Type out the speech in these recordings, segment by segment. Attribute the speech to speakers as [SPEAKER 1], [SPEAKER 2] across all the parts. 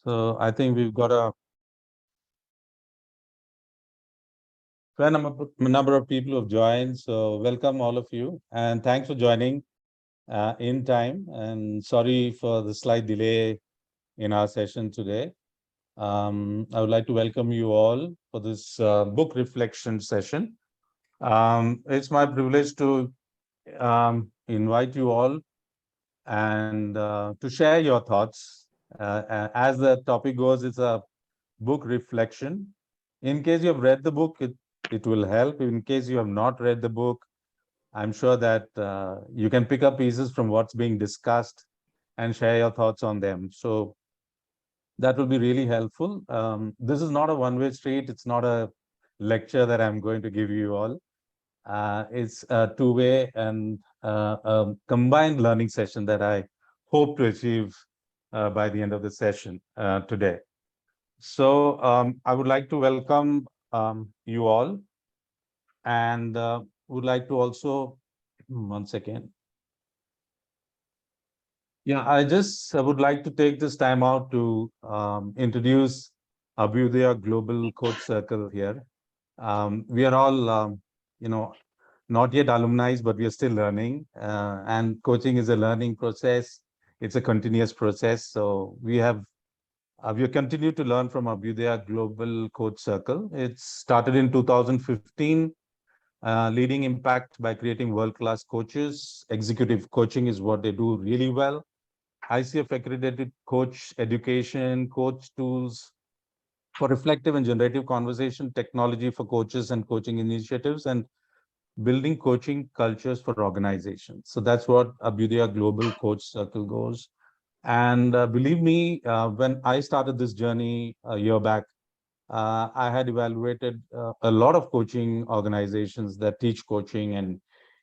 [SPEAKER 1] So I think we've got a fair number of people who have joined. So welcome all of you, and thanks for joining in time. And sorry for the slight delay in our session today. I would like to welcome you all for this book reflection session. It's my privilege to invite you all and to share your thoughts. As the topic goes, it's a book reflection. In case you have read the book, it will help. In case you have not read the book, I'm sure that you can pick up pieces from what's being discussed and share your thoughts on them. So that will be really helpful. This is not a one-way street. It's not a lecture that I'm going to give you all. It's a two-way and a combined learning session that I hope to achieve by the end of the session today. So I would like to welcome you all, and would like to also, one second. Yeah, I would like to take this time out to introduce Abhyudaya Global Coach Circle here. We are all, not yet alumni, but we are still learning. And coaching is a learning process. It's a continuous process. So we continue to learn from Abhyudaya Global Coach Circle. It started in 2015, leading impact by creating world-class coaches. Executive coaching is what they do really well. ICF accredited coach education, coach tools for reflective and generative conversation, technology for coaches and coaching initiatives, and building coaching cultures for organizations. So that's what Abhyudaya Global Coach Circle goes. And believe me, when I started this journey a year back, I had evaluated a lot of coaching organizations that teach coaching and,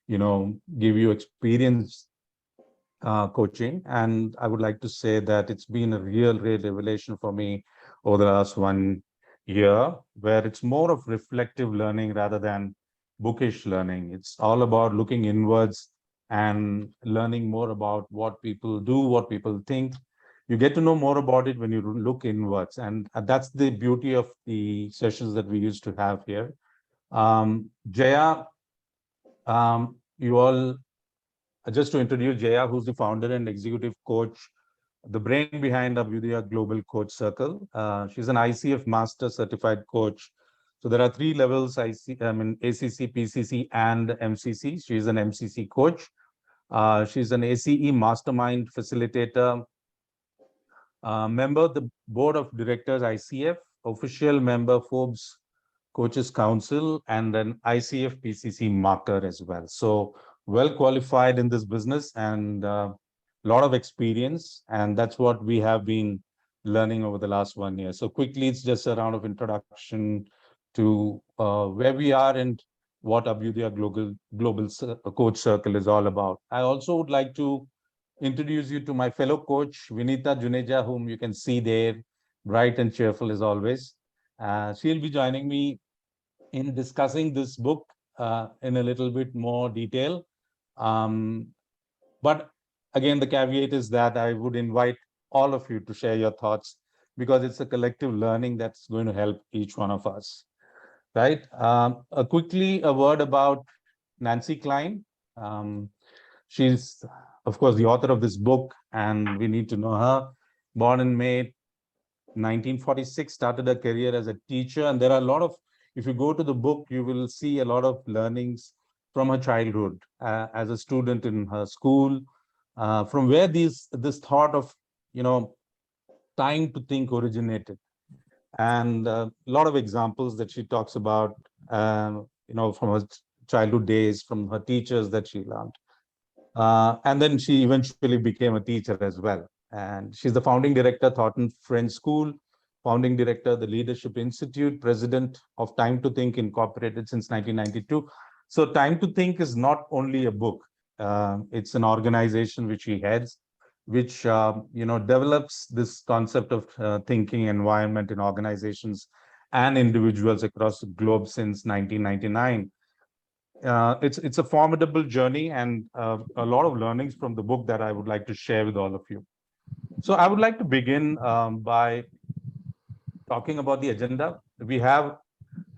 [SPEAKER 1] give you experience coaching. And I would like to say that it's been a real revelation for me over the last 1 year, where it's more of reflective learning rather than bookish learning. It's all about looking inwards and learning more about what people do, what people think. You get to know more about it when you look inwards. And that's the beauty of the sessions that we used to have here. Jaya, you all, just to introduce Jaya, who's the founder and executive coach, the brain behind Abhyudaya Global Coach Circle. She's an ICF Master Certified Coach. So there are 3 levels, ACC, PCC, and MCC. She's an MCC coach. She's an ACE Mastermind Facilitator, member of the Board of Directors, ICF, official member, Forbes Coaches Council, and an ICF PCC marker as well. So well qualified in this business and a lot of experience. And that's what we have been learning over the last 1 year. So quickly, it's just a round of introduction to where we are and what Abhyudaya Global Coach Circle is all about. I also would like to introduce you to my fellow coach, Vinita Juneja, whom you can see there, bright and cheerful as always. She'll be joining me in discussing this book in a little bit more detail. But again, the caveat is that I would invite all of you to share your thoughts, because it's a collective learning that's going to help each one of us, right? Quickly, a word about Nancy Klein. She's, of course, the author of this book, and we need to know her. Born in May 1946, started her career as a teacher. And there are a lot of, if you go to the book, you will see a lot of learnings from her childhood as a student in her school, from where this thought of, time to think originated. And a lot of examples that she talks about, from her childhood days, from her teachers that she learned. And then she eventually became a teacher as well. And she's the founding director, Thornton French School, founding director, the Leadership Institute, president of Time to Think Incorporated since 1992. So Time to Think is not only a book. It's an organization which she heads, which develops this concept of thinking environment in organizations and individuals across the globe since 1999. It's a formidable journey, and a lot of learnings from the book that I would like to share with all of you. So I would like to begin by talking about the agenda. We have,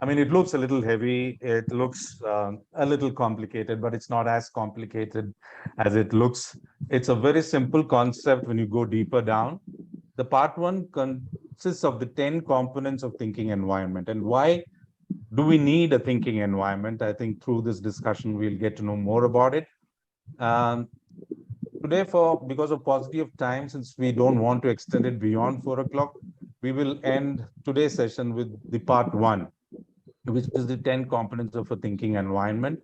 [SPEAKER 1] I mean, it looks a little heavy. It looks a little complicated, but it's not as complicated as it looks. It's a very simple concept when you go deeper down. The part one consists of the 10 components of thinking environment. And why do we need a thinking environment? I think through this discussion, we'll get to know more about it. Um, Today, because of paucity of time, since we don't want to extend it beyond 4 o'clock, we will end today's session with the part one, which is the 10 components of a thinking environment.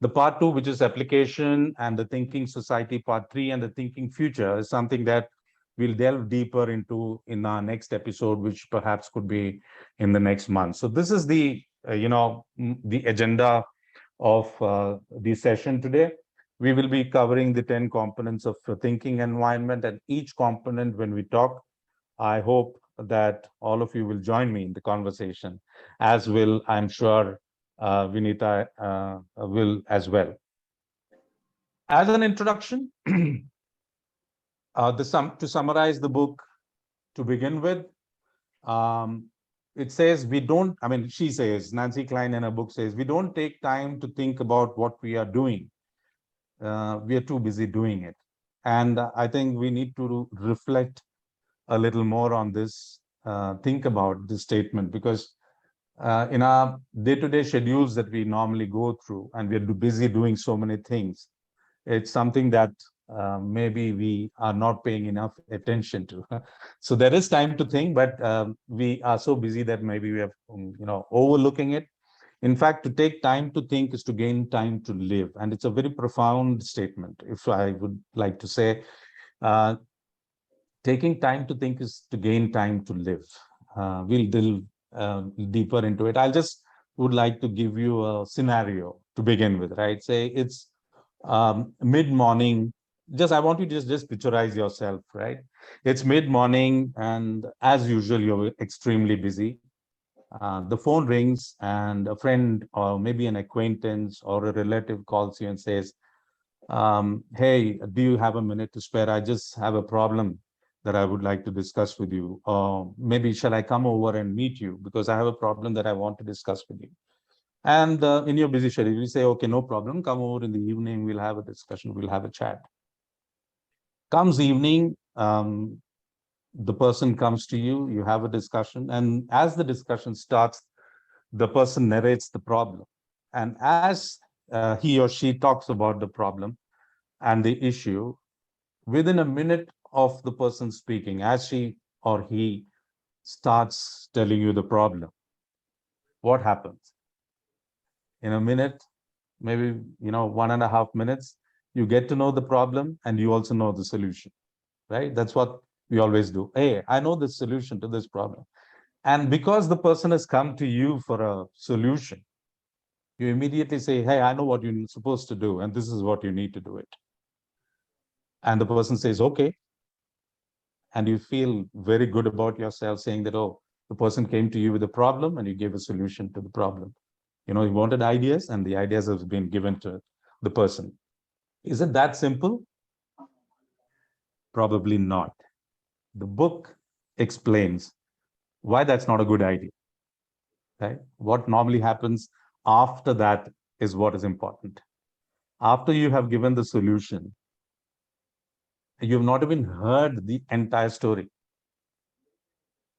[SPEAKER 1] The part two, which is application, and the thinking society part three, and the thinking future is something that we'll delve deeper into in our next episode, which perhaps could be in the next month. So this is the, the agenda of the session today. We will be covering the 10 components of the thinking environment, and each component, when we talk, I hope that all of you will join me in the conversation, as will, I'm sure, Vinita will as well. As an introduction, to summarize the book to begin with, it says we don't, I mean, she says, Nancy Klein in her book says, we don't take time to think about what we are doing. We are too busy doing it. And I think we need to reflect a little more on this, think about this statement, because in our day-to-day schedules that we normally go through, and we're busy doing so many things, it's something that maybe we are not paying enough attention to. So there is time to think, but we are so busy that maybe we are, overlooking it. In fact, to take time to think is to gain time to live. And it's a very profound statement, if I would like to say. Uh, Taking time to think is to gain time to live. We'll delve deeper into it. I'll just would like to give you a scenario to begin with, right? Say it's mid-morning. I want you to just picturize yourself, right? It's mid-morning, and as usual, you're extremely busy. The phone rings, and a friend or maybe an acquaintance or a relative calls you and says, hey, do you have a minute to spare? I just have a problem that I would like to discuss with you. Or maybe shall I come over and meet you? Because I have a problem that I want to discuss with you. And in your busy schedule, you say, okay, no problem. Come over in the evening. We'll have a discussion. We'll have a chat. Comes evening, the person comes to you, you have a discussion. And as the discussion starts, the person narrates the problem. And as he or she talks about the problem and the issue, within a minute of the person speaking, as she or he starts telling you the problem, what happens? In a minute, maybe 1.5 minutes, you get to know the problem and you also know the solution, right? That's what we always do. Hey, I know the solution to this problem. And because the person has come to you for a solution, you immediately say, hey, I know what you're supposed to do, and this is what you need to do it. And the person says, okay. And you feel very good about yourself saying that, oh, the person came to you with a problem and you gave a solution to the problem. You wanted ideas, and the ideas have been given to the person. Is it that simple? Probably not. The book explains why that's not a good idea, right? What normally happens after that is what is important. After you have given the solution, you've not even heard the entire story,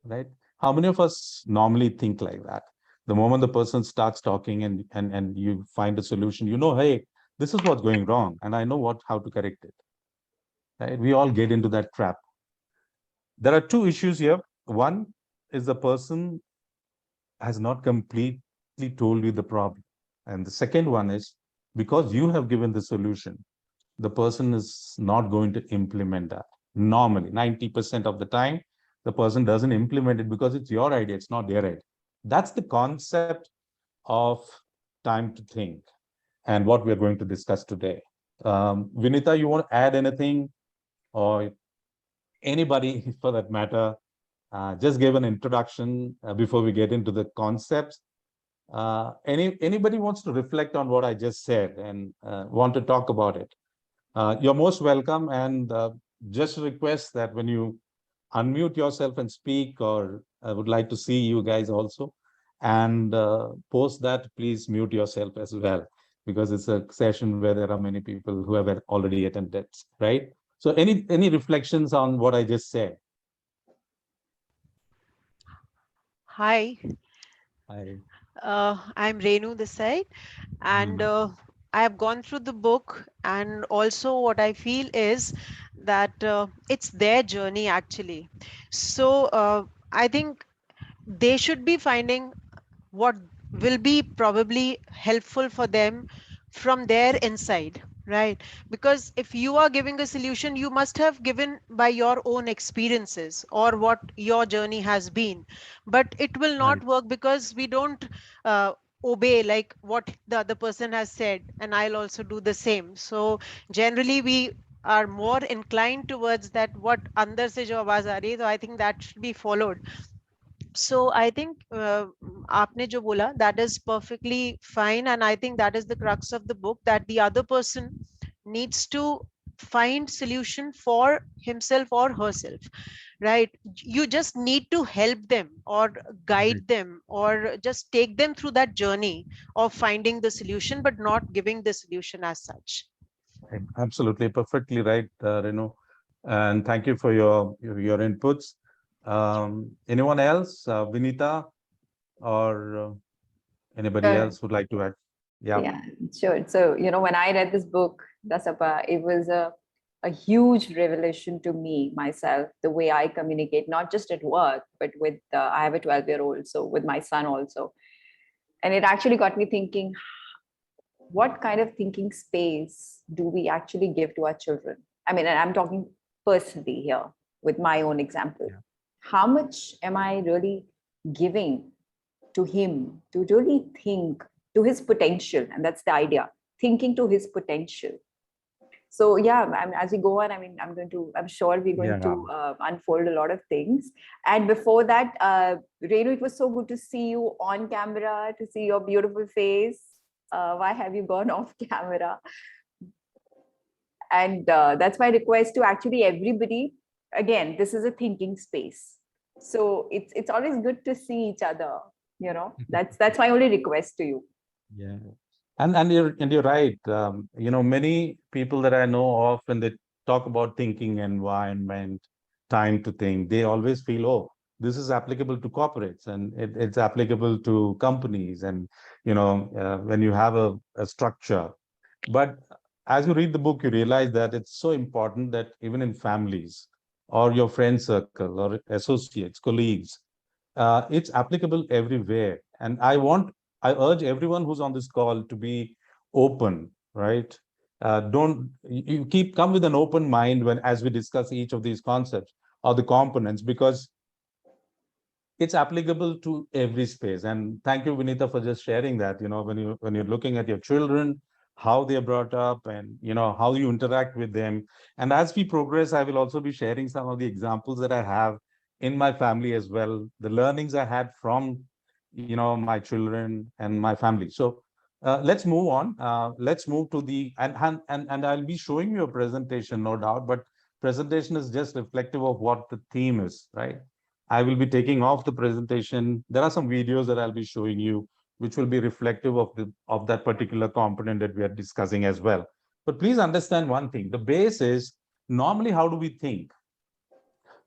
[SPEAKER 1] right? How many of us normally think like that? The moment the person starts talking and you find a solution, hey, this is what's going wrong, and I know how to correct it. Right? We all get into that trap. There are two issues here. One is the person has not completely told you the problem. And the second one is, because you have given the solution, the person is not going to implement that. Normally, 90% of the time, the person doesn't implement it because it's your idea, it's not their idea. That's the concept of time to think and what we're going to discuss today. Vinita, you want to add anything, or anybody for that matter? Just give an introduction before we get into the concepts. Anybody wants to reflect on what I just said and want to talk about it? You're most welcome, and just request that when you unmute yourself and speak, or I would like to see you guys also. And post that, please mute yourself as well, because it's a session where there are many people who have already attended, right? So any reflections on what I just said?
[SPEAKER 2] Hi,
[SPEAKER 1] I
[SPEAKER 2] I'm Renu this side, and
[SPEAKER 1] mm,
[SPEAKER 2] I have gone through the book, and also what I feel is that it's their journey actually. So I think they should be finding what will be probably helpful for them from their inside, right? Because if you are giving a solution, you must have given by your own experiences or what your journey has been, but it will
[SPEAKER 1] right.
[SPEAKER 2] not work because we don't uh, obey like what the other person has said, and I'll also do the same. So generally we are more inclined towards that what अंदर से जो आवाज आ रही है, तो I think that should be followed. So I think आपने जो बोला, that is perfectly fine, and I think that is the crux of the book, that the other person needs to find solution for himself or herself, right? You just need to help them or
[SPEAKER 1] Right.
[SPEAKER 2] guide them or just take them through that journey of finding the solution, but not giving the solution as such.
[SPEAKER 1] Absolutely, perfectly right, Renu. And thank you for your inputs. Anyone else, Vinita, or anybody
[SPEAKER 3] Sure.
[SPEAKER 1] else would like to add? Yeah,
[SPEAKER 3] Yeah, sure. So, when I read this book, Dasappa, it was a huge revelation to me myself, the way I communicate, not just at work, but with, I have a 12-year-old, so with my son also. And it actually got me thinking, what kind of thinking space do we actually give to our children? I mean, and I'm talking personally here with my own example.
[SPEAKER 1] yeah,
[SPEAKER 3] How much am I really giving to him to really think to his potential? And that's the idea, thinking to his potential. So yeah, as we go on, I mean, I'm sure we're going
[SPEAKER 1] yeah.
[SPEAKER 3] to unfold a lot of things. And before that, Renu, it was so good to see you on camera, to see your beautiful face. Why have you gone off camera? And that's my request to actually everybody. Again, this is a thinking space, so it's always good to see each other. That's my only request to you.
[SPEAKER 1] Yeah. And you're right. Many people that I know of, when they talk about thinking environment, time to think, they always feel, oh, this is applicable to corporates, and it's applicable to companies, and when you have a structure. But as you read the book, you realize that it's so important that even in families or your friend circle or associates, colleagues, it's applicable everywhere. And I urge everyone who's on this call to be open, right? Don't you keep come with an open mind when as we discuss each of these concepts or the components, because it's applicable to every space. And thank you, Vinita, for just sharing that. When you're looking at your children, how they're brought up, and how you interact with them. And as we progress, I will also be sharing some of the examples that I have in my family as well, the learnings I had from my children and my family. So let's move on. Let's move to the and I'll be showing you a presentation, no doubt, but presentation is just reflective of what the theme is, right? I will be taking off the presentation. There are some videos that I'll be showing you, which will be reflective of that particular component that we are discussing as well. But please understand one thing. The base is, normally, how do we think?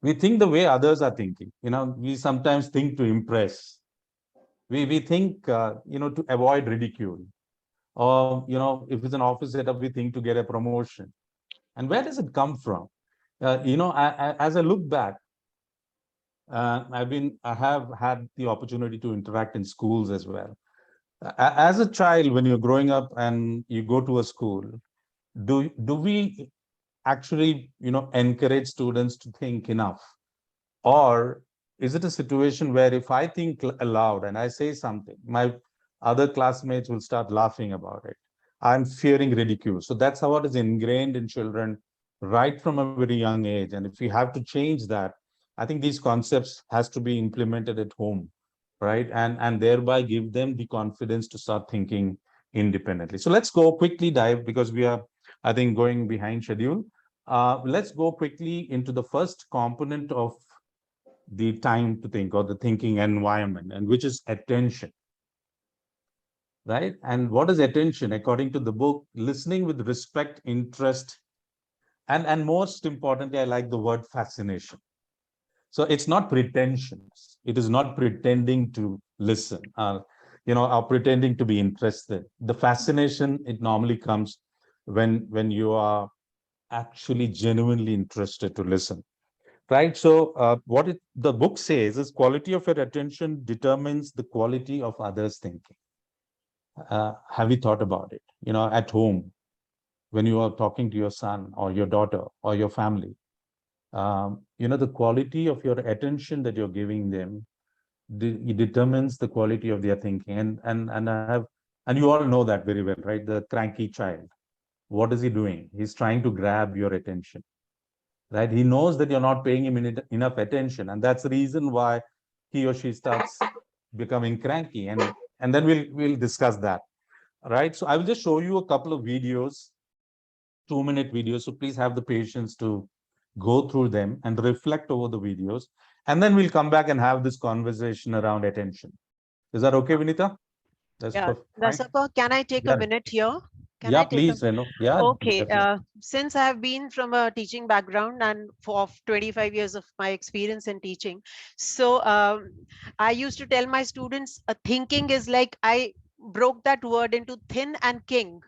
[SPEAKER 1] We think the way others are thinking. We sometimes think to impress. We think, to avoid ridicule. Or, if it's an office setup, we think to get a promotion. And where does it come from? As I look back, I have had the opportunity to interact in schools as well. As a child, when you're growing up and you go to a school, do we actually, encourage students to think enough? Or is it a situation where if I think aloud and I say something, my other classmates will start laughing about it? I'm fearing ridicule. So that's how it is ingrained in children right from a very young age. And if we have to change that, I think these concepts has to be implemented at home, right? And thereby give them the confidence to start thinking independently. So let's go quickly dive, because we are, I think, going behind schedule. Let's go quickly into the first component of the time to think or the thinking environment, and which is attention. Right? And what is attention? According to the book, listening with respect, interest, and most importantly, I like the word fascination. So it's not pretensions. It is not pretending to listen, or pretending to be interested. The fascination, it normally comes when you are actually genuinely interested to listen. Right. So what the book says is quality of your attention determines the quality of others' thinking. Have you thought about it? At home, when you are talking to your son or your daughter or your family, the quality of your attention that you're giving them it determines the quality of their thinking. And you all know that very well, right? The cranky child. What is he doing? He's trying to grab your attention, right? He knows that you're not paying him enough attention, and that's the reason why he or she starts becoming cranky. And then we'll discuss that, right? So I will just show you a couple of videos, 2-minute videos. So please have the patience to go through them and reflect over the videos. And then we'll come back and have this conversation around attention. Is that okay, Vinita? That's
[SPEAKER 2] Yeah,
[SPEAKER 1] fine.
[SPEAKER 2] Dasappa, can I take a minute here? Can I
[SPEAKER 1] Yeah,
[SPEAKER 2] take
[SPEAKER 1] please, Renu. Yeah.
[SPEAKER 2] Okay,
[SPEAKER 1] definitely.
[SPEAKER 2] since I have been from a teaching background and for 25 years of my experience in teaching, so I used to tell my students, thinking is like, I broke that word into thin and king.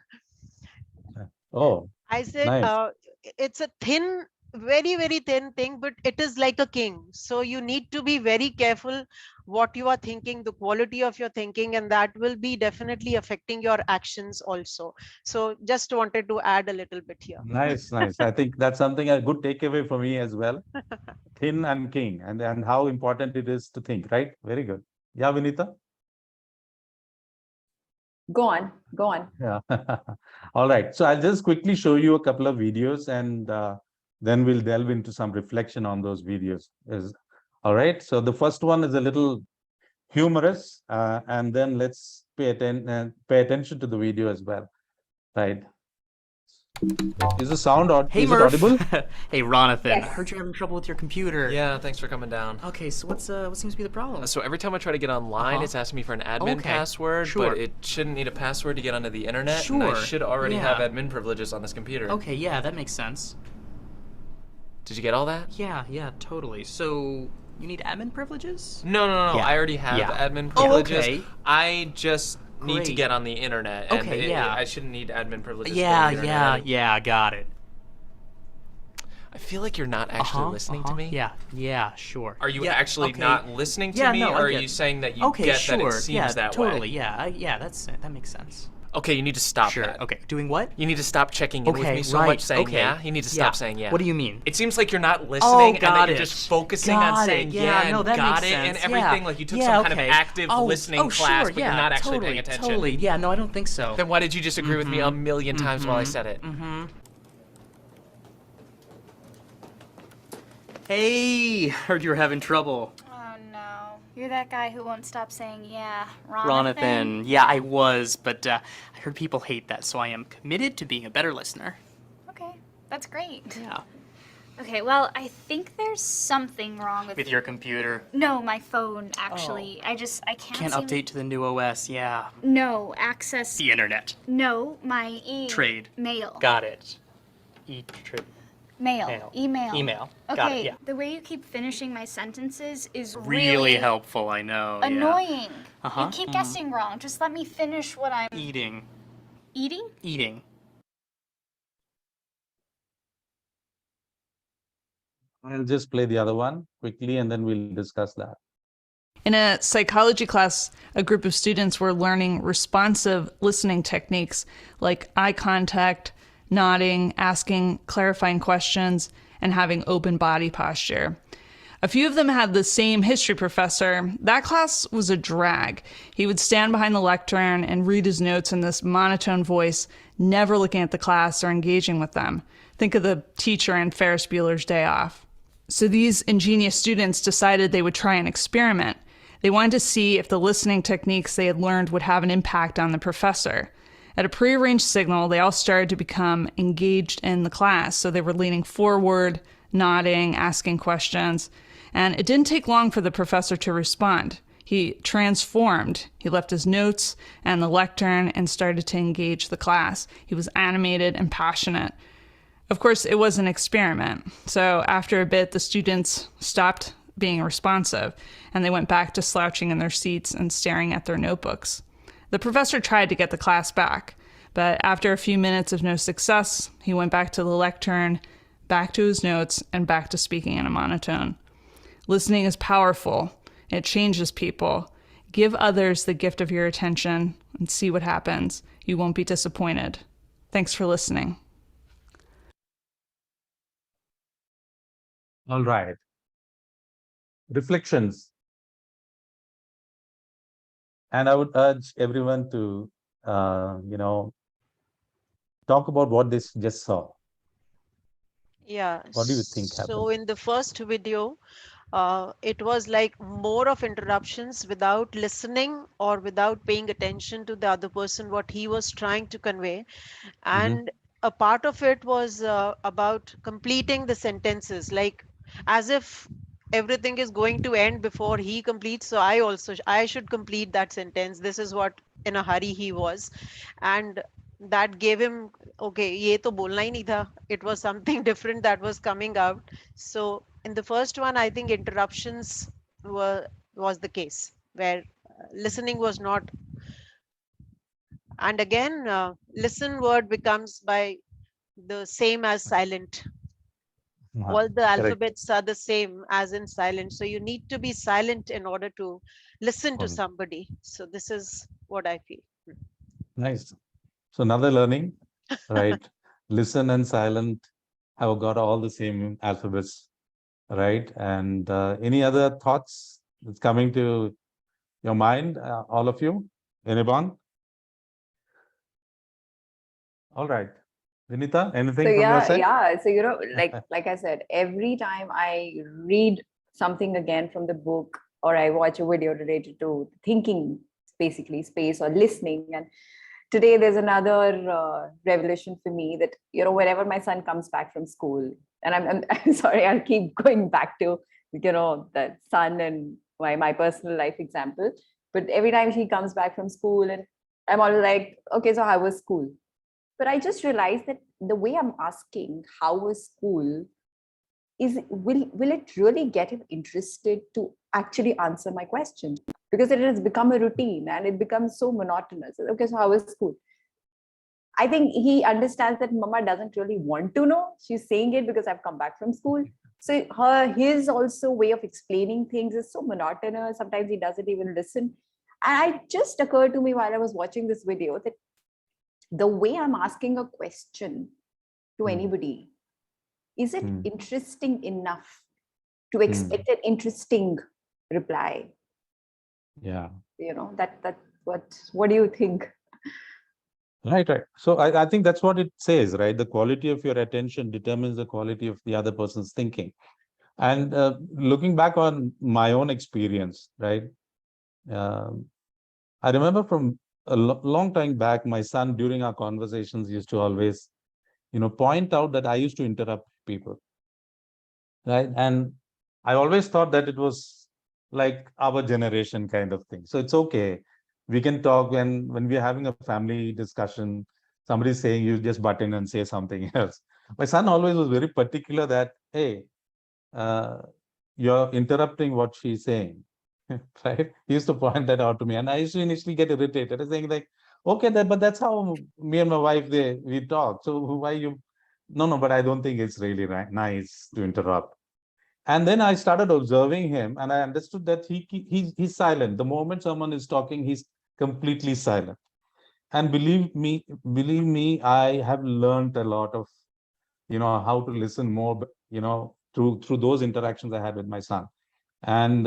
[SPEAKER 1] Oh,
[SPEAKER 2] I said,
[SPEAKER 1] nice.
[SPEAKER 2] it's a thin, very, very thin thing, but it is like a king. So you need to be very careful what you are thinking, the quality of your thinking, and that will be definitely affecting your actions also. So just wanted to add a little bit here.
[SPEAKER 1] Nice, nice. I think that's something a good takeaway for me as well. Thin and king, and how important it is to think, right? Very good. Yeah, Vinita?
[SPEAKER 3] Go on, go on.
[SPEAKER 1] Yeah. All right. So I'll just quickly show you a couple of videos, and then we'll delve into some reflection on those videos. All right. So the first one is a little humorous, and then let's pay attention to the video as well. Right. Is the sound
[SPEAKER 4] Hey,
[SPEAKER 1] is it
[SPEAKER 4] Murph.
[SPEAKER 1] audible?
[SPEAKER 4] Hey, Ronathan.
[SPEAKER 3] Yes.
[SPEAKER 4] I heard you're having trouble with your computer.
[SPEAKER 5] Yeah, thanks for coming down.
[SPEAKER 4] Okay, so what seems to be the problem?
[SPEAKER 5] So every time I try to get online, it's asking me for an admin
[SPEAKER 4] Okay,
[SPEAKER 5] password,
[SPEAKER 4] sure.
[SPEAKER 5] but it shouldn't need a password to get onto the internet. And I
[SPEAKER 4] Sure,
[SPEAKER 5] should already
[SPEAKER 4] yeah.
[SPEAKER 5] have admin privileges on this computer.
[SPEAKER 4] Okay, yeah, that makes sense.
[SPEAKER 5] Did you get all that?
[SPEAKER 4] Yeah, totally. So you need admin privileges?
[SPEAKER 5] No.
[SPEAKER 4] Yeah,
[SPEAKER 5] I already have
[SPEAKER 4] yeah.
[SPEAKER 5] admin
[SPEAKER 4] Oh,
[SPEAKER 5] privileges.
[SPEAKER 4] okay.
[SPEAKER 5] I just need to
[SPEAKER 4] Great.
[SPEAKER 5] get on the internet. And
[SPEAKER 4] Okay, yeah.
[SPEAKER 5] I shouldn't need admin privileges. for
[SPEAKER 4] Yeah,
[SPEAKER 5] the internet.
[SPEAKER 4] yeah, got it.
[SPEAKER 5] I feel like you're not actually listening to me.
[SPEAKER 4] Yeah, sure.
[SPEAKER 5] Are you
[SPEAKER 4] Yeah,
[SPEAKER 5] actually
[SPEAKER 4] okay.
[SPEAKER 5] not listening to
[SPEAKER 4] Yeah,
[SPEAKER 5] me,
[SPEAKER 4] no, I
[SPEAKER 5] or are
[SPEAKER 4] get
[SPEAKER 5] you
[SPEAKER 4] it.
[SPEAKER 5] saying that you
[SPEAKER 4] Okay,
[SPEAKER 5] get
[SPEAKER 4] sure.
[SPEAKER 5] that it seems
[SPEAKER 4] yeah,
[SPEAKER 5] that
[SPEAKER 4] totally.
[SPEAKER 5] way?
[SPEAKER 4] Yeah, that makes sense.
[SPEAKER 5] Okay, you need to stop
[SPEAKER 4] Sure.
[SPEAKER 5] that.
[SPEAKER 4] Okay, doing what?
[SPEAKER 5] You need to stop checking in with
[SPEAKER 4] Okay,
[SPEAKER 5] me so
[SPEAKER 4] right.
[SPEAKER 5] much saying
[SPEAKER 4] Okay.
[SPEAKER 5] yeah. You need to stop saying yeah.
[SPEAKER 4] What do you mean?
[SPEAKER 5] It seems like you're not listening and that
[SPEAKER 4] got
[SPEAKER 5] you're
[SPEAKER 4] it.
[SPEAKER 5] just focusing
[SPEAKER 4] Got
[SPEAKER 5] on
[SPEAKER 4] it.
[SPEAKER 5] saying
[SPEAKER 4] Yeah,
[SPEAKER 5] and
[SPEAKER 4] no, that
[SPEAKER 5] got
[SPEAKER 4] makes
[SPEAKER 5] it and
[SPEAKER 4] sense.
[SPEAKER 5] everything.
[SPEAKER 4] Yeah.
[SPEAKER 5] Like you took
[SPEAKER 4] Yeah,
[SPEAKER 5] some kind of
[SPEAKER 4] okay.
[SPEAKER 5] active listening class,
[SPEAKER 4] sure,
[SPEAKER 5] but you're not actually
[SPEAKER 4] totally,
[SPEAKER 5] paying attention.
[SPEAKER 4] Totally. Yeah, no, I don't think so.
[SPEAKER 5] Then why did you disagree with me a million times while I said it?
[SPEAKER 4] Hey, heard you were having trouble.
[SPEAKER 6] Oh no. You're that guy who won't stop saying yeah.
[SPEAKER 4] Ronathan. Yeah, I was, but I heard people hate that, so I am committed to being a better listener.
[SPEAKER 6] Okay, that's great.
[SPEAKER 4] Yeah.
[SPEAKER 6] Okay, well, I think there's something wrong with
[SPEAKER 4] Your computer.
[SPEAKER 6] No, my phone actually. I can't
[SPEAKER 4] Can't
[SPEAKER 6] seem
[SPEAKER 4] update to the new OS, yeah.
[SPEAKER 6] No, access.
[SPEAKER 4] The internet.
[SPEAKER 6] No, my
[SPEAKER 4] Trade.
[SPEAKER 6] mail.
[SPEAKER 4] Got it.
[SPEAKER 6] Mail.
[SPEAKER 4] Mail.
[SPEAKER 6] Email.
[SPEAKER 4] Email.
[SPEAKER 6] Okay,
[SPEAKER 4] Got it, yeah.
[SPEAKER 6] the way you keep finishing my sentences is
[SPEAKER 4] Really helpful, I know.
[SPEAKER 6] annoying.
[SPEAKER 4] Uh-huh,
[SPEAKER 6] You keep guessing wrong. Just let me finish what I'm
[SPEAKER 4] Yeah.
[SPEAKER 6] eating.
[SPEAKER 4] Eating.
[SPEAKER 1] I'll just play the other one quickly, and then we'll discuss that.
[SPEAKER 7] In a psychology class, a group of students were learning responsive listening techniques like eye contact, nodding, asking clarifying questions, and having open body posture. A few of them had the same history professor. That class was a drag. He would stand behind the lectern and read his notes in this monotone voice, never looking at the class or engaging with them. Think of the teacher in Ferris Bueller's Day Off. So these ingenious students decided they would try an experiment. They wanted to see if the listening techniques they had learned would have an impact on the professor. At a prearranged signal, they all started to become engaged in the class. So they were leaning forward, nodding, asking questions. And it didn't take long for the professor to respond. He transformed. He left his notes and the lectern and started to engage the class. He was animated and passionate. Of course, it was an experiment. So after a bit, the students stopped being responsive, and they went back to slouching in their seats and staring at their notebooks. The professor tried to get the class back, but after a few minutes of no success, he went back to the lectern, back to his notes, and back to speaking in a monotone. Listening is powerful. It changes people. Give others the gift of your attention and see what happens. You won't be disappointed. Thanks for listening.
[SPEAKER 1] All right. Reflections. And I would urge everyone to, talk about what they just saw.
[SPEAKER 2] Yeah.
[SPEAKER 1] What do you think happened?
[SPEAKER 2] So in the first video, it was like more of interruptions without listening or without paying attention to the other person, what he was trying to convey. And a part of it was about completing the sentences, like as if everything is going to end before he completes. So I should complete that sentence. This is what in a hurry he was. And that gave him, okay, ye to bolna hi nahi tha. It was something different that was coming out. So in the first one, I think interruptions was the case where listening was not. And again, listen word becomes by the same as silent. All the
[SPEAKER 1] Correct.
[SPEAKER 2] alphabets are the same as in silent. So you need to be silent in order to listen to somebody. So this is what I feel.
[SPEAKER 1] Nice. So another learning, right? Listen and silent have got all the same alphabets, right? And any other thoughts that's coming to your mind, all of you? Anyone? All right. Vinita, anything
[SPEAKER 3] So
[SPEAKER 1] from your side?
[SPEAKER 3] so like I said, every time I read something again from the book or I watch a video related to thinking, basically space or listening, and today there's another revelation for me that whenever my son comes back from school, and I'm sorry, I'll keep going back to the son and my personal life example, but every time he comes back from school and I'm always like, okay, so how was school? But I just realized that the way I'm asking how was school is will it really get him interested to actually answer my question? Because it has become a routine and it becomes so monotonous. Okay, so how was school? I think he understands that Mama doesn't really want to know. She's saying it because I've come back from school. So his also way of explaining things is so monotonous. Sometimes he doesn't even listen. And it just occurred to me while I was watching this video that the way I'm asking a question to anybody, is it interesting enough to expect an interesting reply?
[SPEAKER 1] Yeah.
[SPEAKER 3] That what do you think?
[SPEAKER 1] Right. So I think that's what it says, right? The quality of your attention determines the quality of the other person's thinking. And looking back on my own experience, right? I remember from a long time back, my son, during our conversations, used to always, point out that I used to interrupt people, right? And I always thought that it was like our generation kind of thing. So it's okay. We can talk when we're having a family discussion, somebody's saying, you just butt in and say something else. My son always was very particular that, hey, you're interrupting what she's saying. Right? He used to point that out to me, and I used to initially get irritated, saying like, okay, but that's how me and my wife we talk. So why you? No, but I don't think it's really nice to interrupt. And then I started observing him, and I understood that he's silent. The moment someone is talking, he's completely silent. And believe me, I have learned a lot of, how to listen more, through those interactions I had with my son. And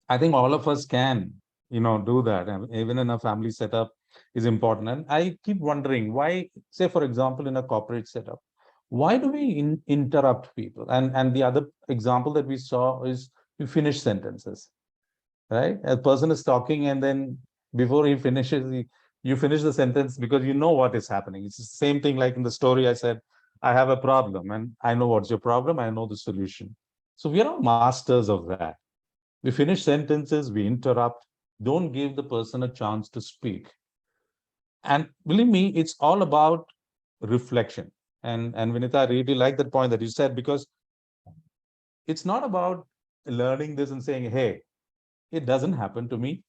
[SPEAKER 1] I think all of us can, do that. And even in a family setup is important. And I keep wondering why, say, for example, in a corporate setup, why do we interrupt people? And the other example that we saw is you finish sentences, right? A person is talking, and then before he finishes, you finish the sentence because you know what is happening. It's the same thing like in the story I said, I have a problem and I know what's your problem. I know the solution. So we are all masters of that. We finish sentences, we interrupt, don't give the person a chance to speak. And believe me, it's all about reflection. And Vinita, I really like that point that you said, because it's not about learning this and saying, hey, it doesn't happen to me.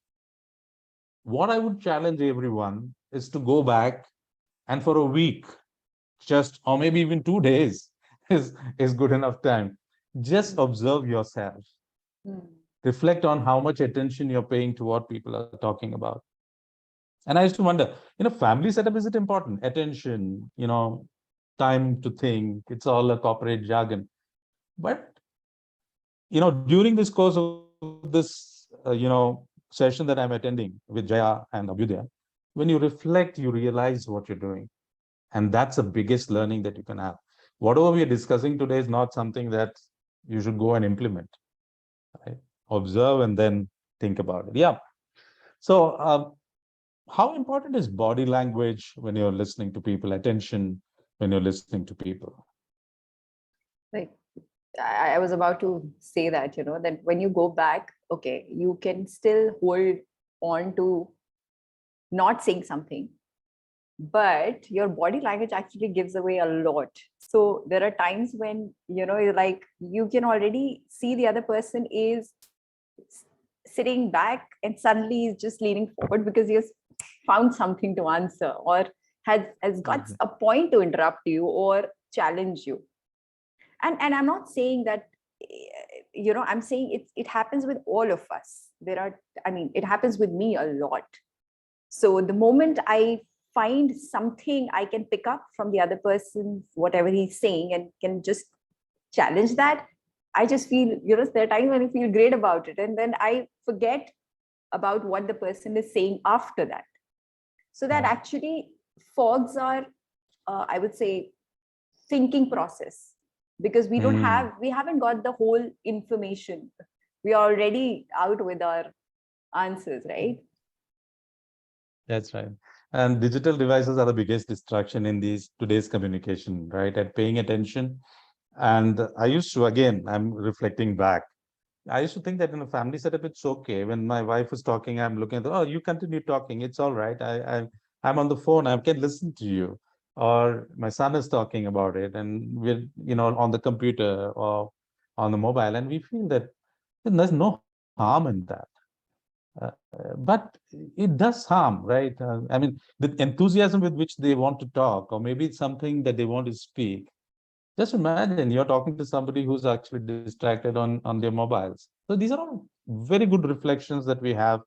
[SPEAKER 1] What I would challenge everyone is to go back and for a week, just, or maybe even 2 days is good enough time. Just observe yourself. Reflect on how much attention you're paying to what people are talking about. And I used to wonder, family setup, is it important? Attention, time to think, it's all a corporate jargon. But, during this course of this, session that I'm attending with Jaya and Abhyudaya, when you reflect, you realize what you're doing. And that's the biggest learning that you can have. Whatever we are discussing today is not something that you should go and implement. Right? Observe and then think about it. Yeah. So how important is body language when you're listening to people, attention when you're listening to people?
[SPEAKER 3] Like, I was about to say that, that when you go back, okay, you can still hold on to not saying something, but your body language actually gives away a lot. So there are times when, like you can already see the other person is sitting back and suddenly is just leaning forward because he has found something to answer, or has got a point to interrupt you or challenge you. And I'm not saying that, I'm saying it happens with all of us. It happens with me a lot. So the moment I find something I can pick up from the other person, whatever he's saying, and can just challenge that, I just feel, there are times when I feel great about it. And then I forget about what the person is saying after that. So that actually fogs our, I would say, thinking process, because we haven't got the whole information. We are already out with our answers, right?
[SPEAKER 1] That's right. And digital devices are the biggest distraction in today's communication, right? At paying attention. And I used to, again, I'm reflecting back. I used to think that in a family setup, it's okay. When my wife is talking, I'm looking at, oh, you continue talking. It's all right. I'm on the phone. I can listen to you. Or my son is talking about it, and we're, on the computer or on the mobile, and we feel that there's no harm in that. But it does harm, right? The enthusiasm with which they want to talk, or maybe it's something that they want to speak. Just imagine you're talking to somebody who's actually distracted on their mobiles. So these are all very good reflections that we have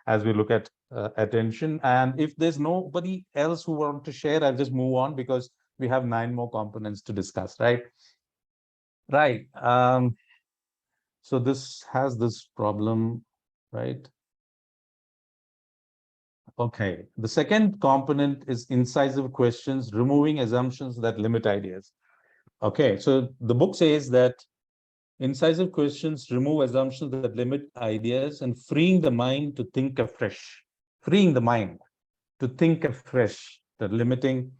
[SPEAKER 1] as we look at attention. And if there's nobody else who wants to share, I'll just move on, because we have 9 more components to discuss, right? Right. So this has this problem, right? Okay. The second component is incisive questions, removing assumptions that limit ideas. Okay, so the book says that incisive questions remove assumptions that limit ideas and freeing the mind to think afresh. Freeing the mind to think afresh, removing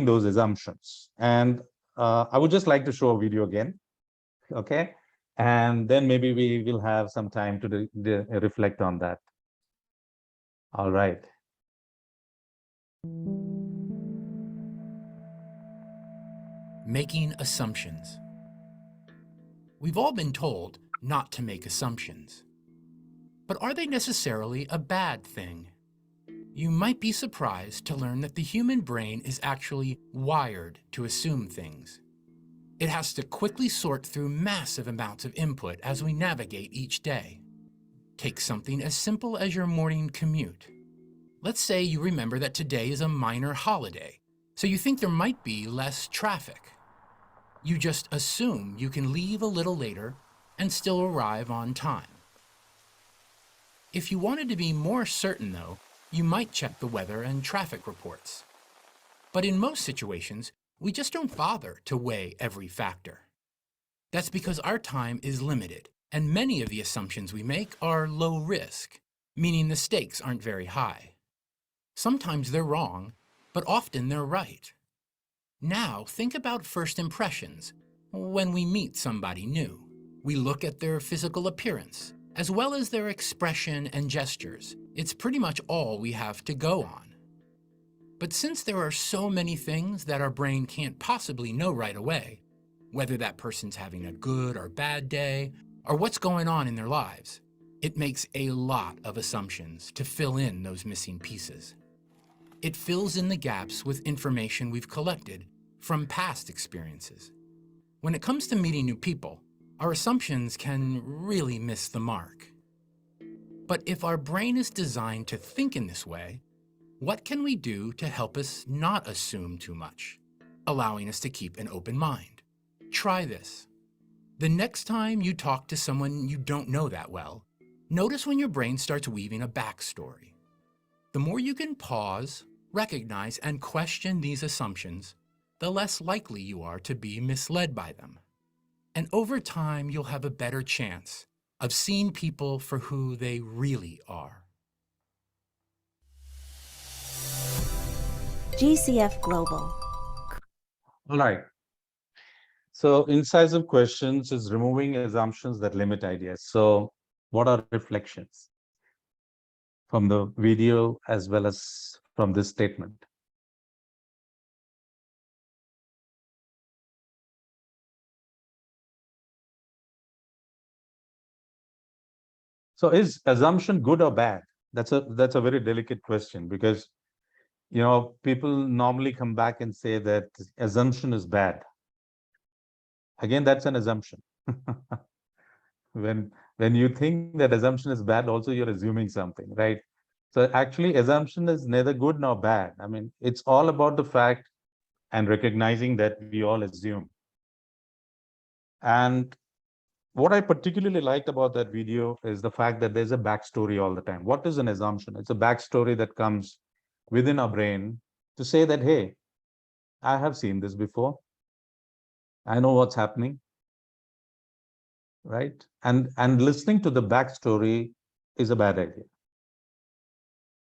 [SPEAKER 1] those assumptions. And I would just like to show a video again, okay? And then maybe we will have some time to reflect on that. All right.
[SPEAKER 8] Making assumptions. We've all been told not to make assumptions. But are they necessarily a bad thing? You might be surprised to learn that the human brain is actually wired to assume things. It has to quickly sort through massive amounts of input as we navigate each day. Take something as simple as your morning commute. Let's say you remember that today is a minor holiday, so you think there might be less traffic. You just assume you can leave a little later and still arrive on time. If you wanted to be more certain, though, you might check the weather and traffic reports. But in most situations, we just don't bother to weigh every factor. That's because our time is limited, and many of the assumptions we make are low risk, meaning the stakes aren't very high. Sometimes they're wrong, but often they're right. Now think about first impressions, when we meet somebody new. We look at their physical appearance, as well as their expression and gestures. It's pretty much all we have to go on. But since there are so many things that our brain can't possibly know right away, whether that person's having a good or bad day, or what's going on in their lives, it makes a lot of assumptions to fill in those missing pieces. It fills in the gaps with information we've collected from past experiences. When it comes to meeting new people, our assumptions can really miss the mark. But if our brain is designed to think in this way, what can we do to help us not assume too much, allowing us to keep an open mind? Try this. The next time you talk to someone you don't know that well, notice when your brain starts weaving a backstory. The more you can pause, recognize, and question these assumptions, the less likely you are to be misled by them. And over time, you'll have a better chance of seeing people for who they really are.
[SPEAKER 9] GCF Global.
[SPEAKER 1] All right. So incisive questions is removing assumptions that limit ideas. So what are reflections from the video as well as from this statement? So is assumption good or bad? That's a very delicate question, because people normally come back and say that assumption is bad. Again, that's an assumption. When you think that assumption is bad, also you're assuming something, right? So actually, assumption is neither good nor bad. I mean, it's all about the fact and recognizing that we all assume. And what I particularly liked about that video is the fact that there's a backstory all the time. What is an assumption? It's a backstory that comes within our brain to say that, hey, I have seen this before. I know what's happening, right? And listening to the backstory is a bad idea.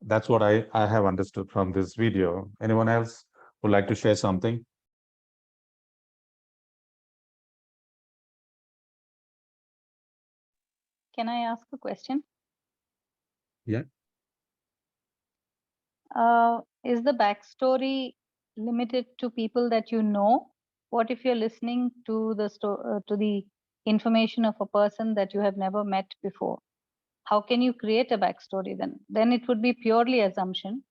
[SPEAKER 1] That's what I have understood from this video. Anyone else would like to share something?
[SPEAKER 10] Can I ask a question?
[SPEAKER 1] Yeah.
[SPEAKER 10] Is the backstory limited to people that you know? What if you're listening to the information of a person that you have never met before? How can you create a backstory then? Then it would be purely assumption.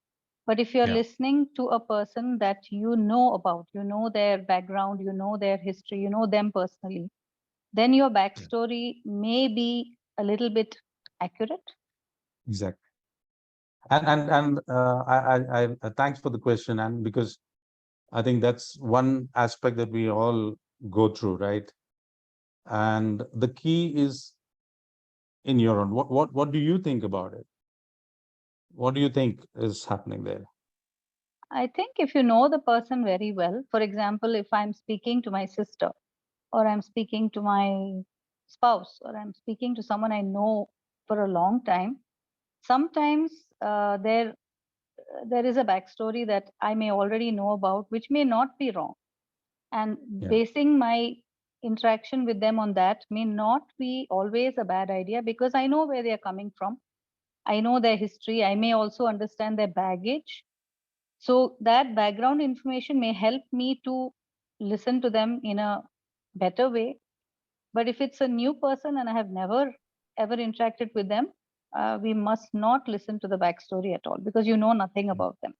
[SPEAKER 10] But if you're listening to a person that you know about, you know their background, you know their history, you know them personally, then your backstory may be a little bit accurate.
[SPEAKER 1] Exactly. And I thanks for the question, and because I think that's one aspect that we all go through, right? And the key is in your own. What do you think about it? What do you think is happening there?
[SPEAKER 10] I think if you know the person very well, for example, if I'm speaking to my sister, or I'm speaking to my spouse, or I'm speaking to someone I know for a long time, sometimes there is a backstory that I may already know about, which may not be wrong. And basing my interaction with them on that may not be always a bad idea, because I know where they are coming from. I know their history. I may also understand their baggage. So that background information may help me to listen to them in a better way. But if it's a new person and I have never ever interacted with them, we must not listen to the backstory at all, because you know nothing about them.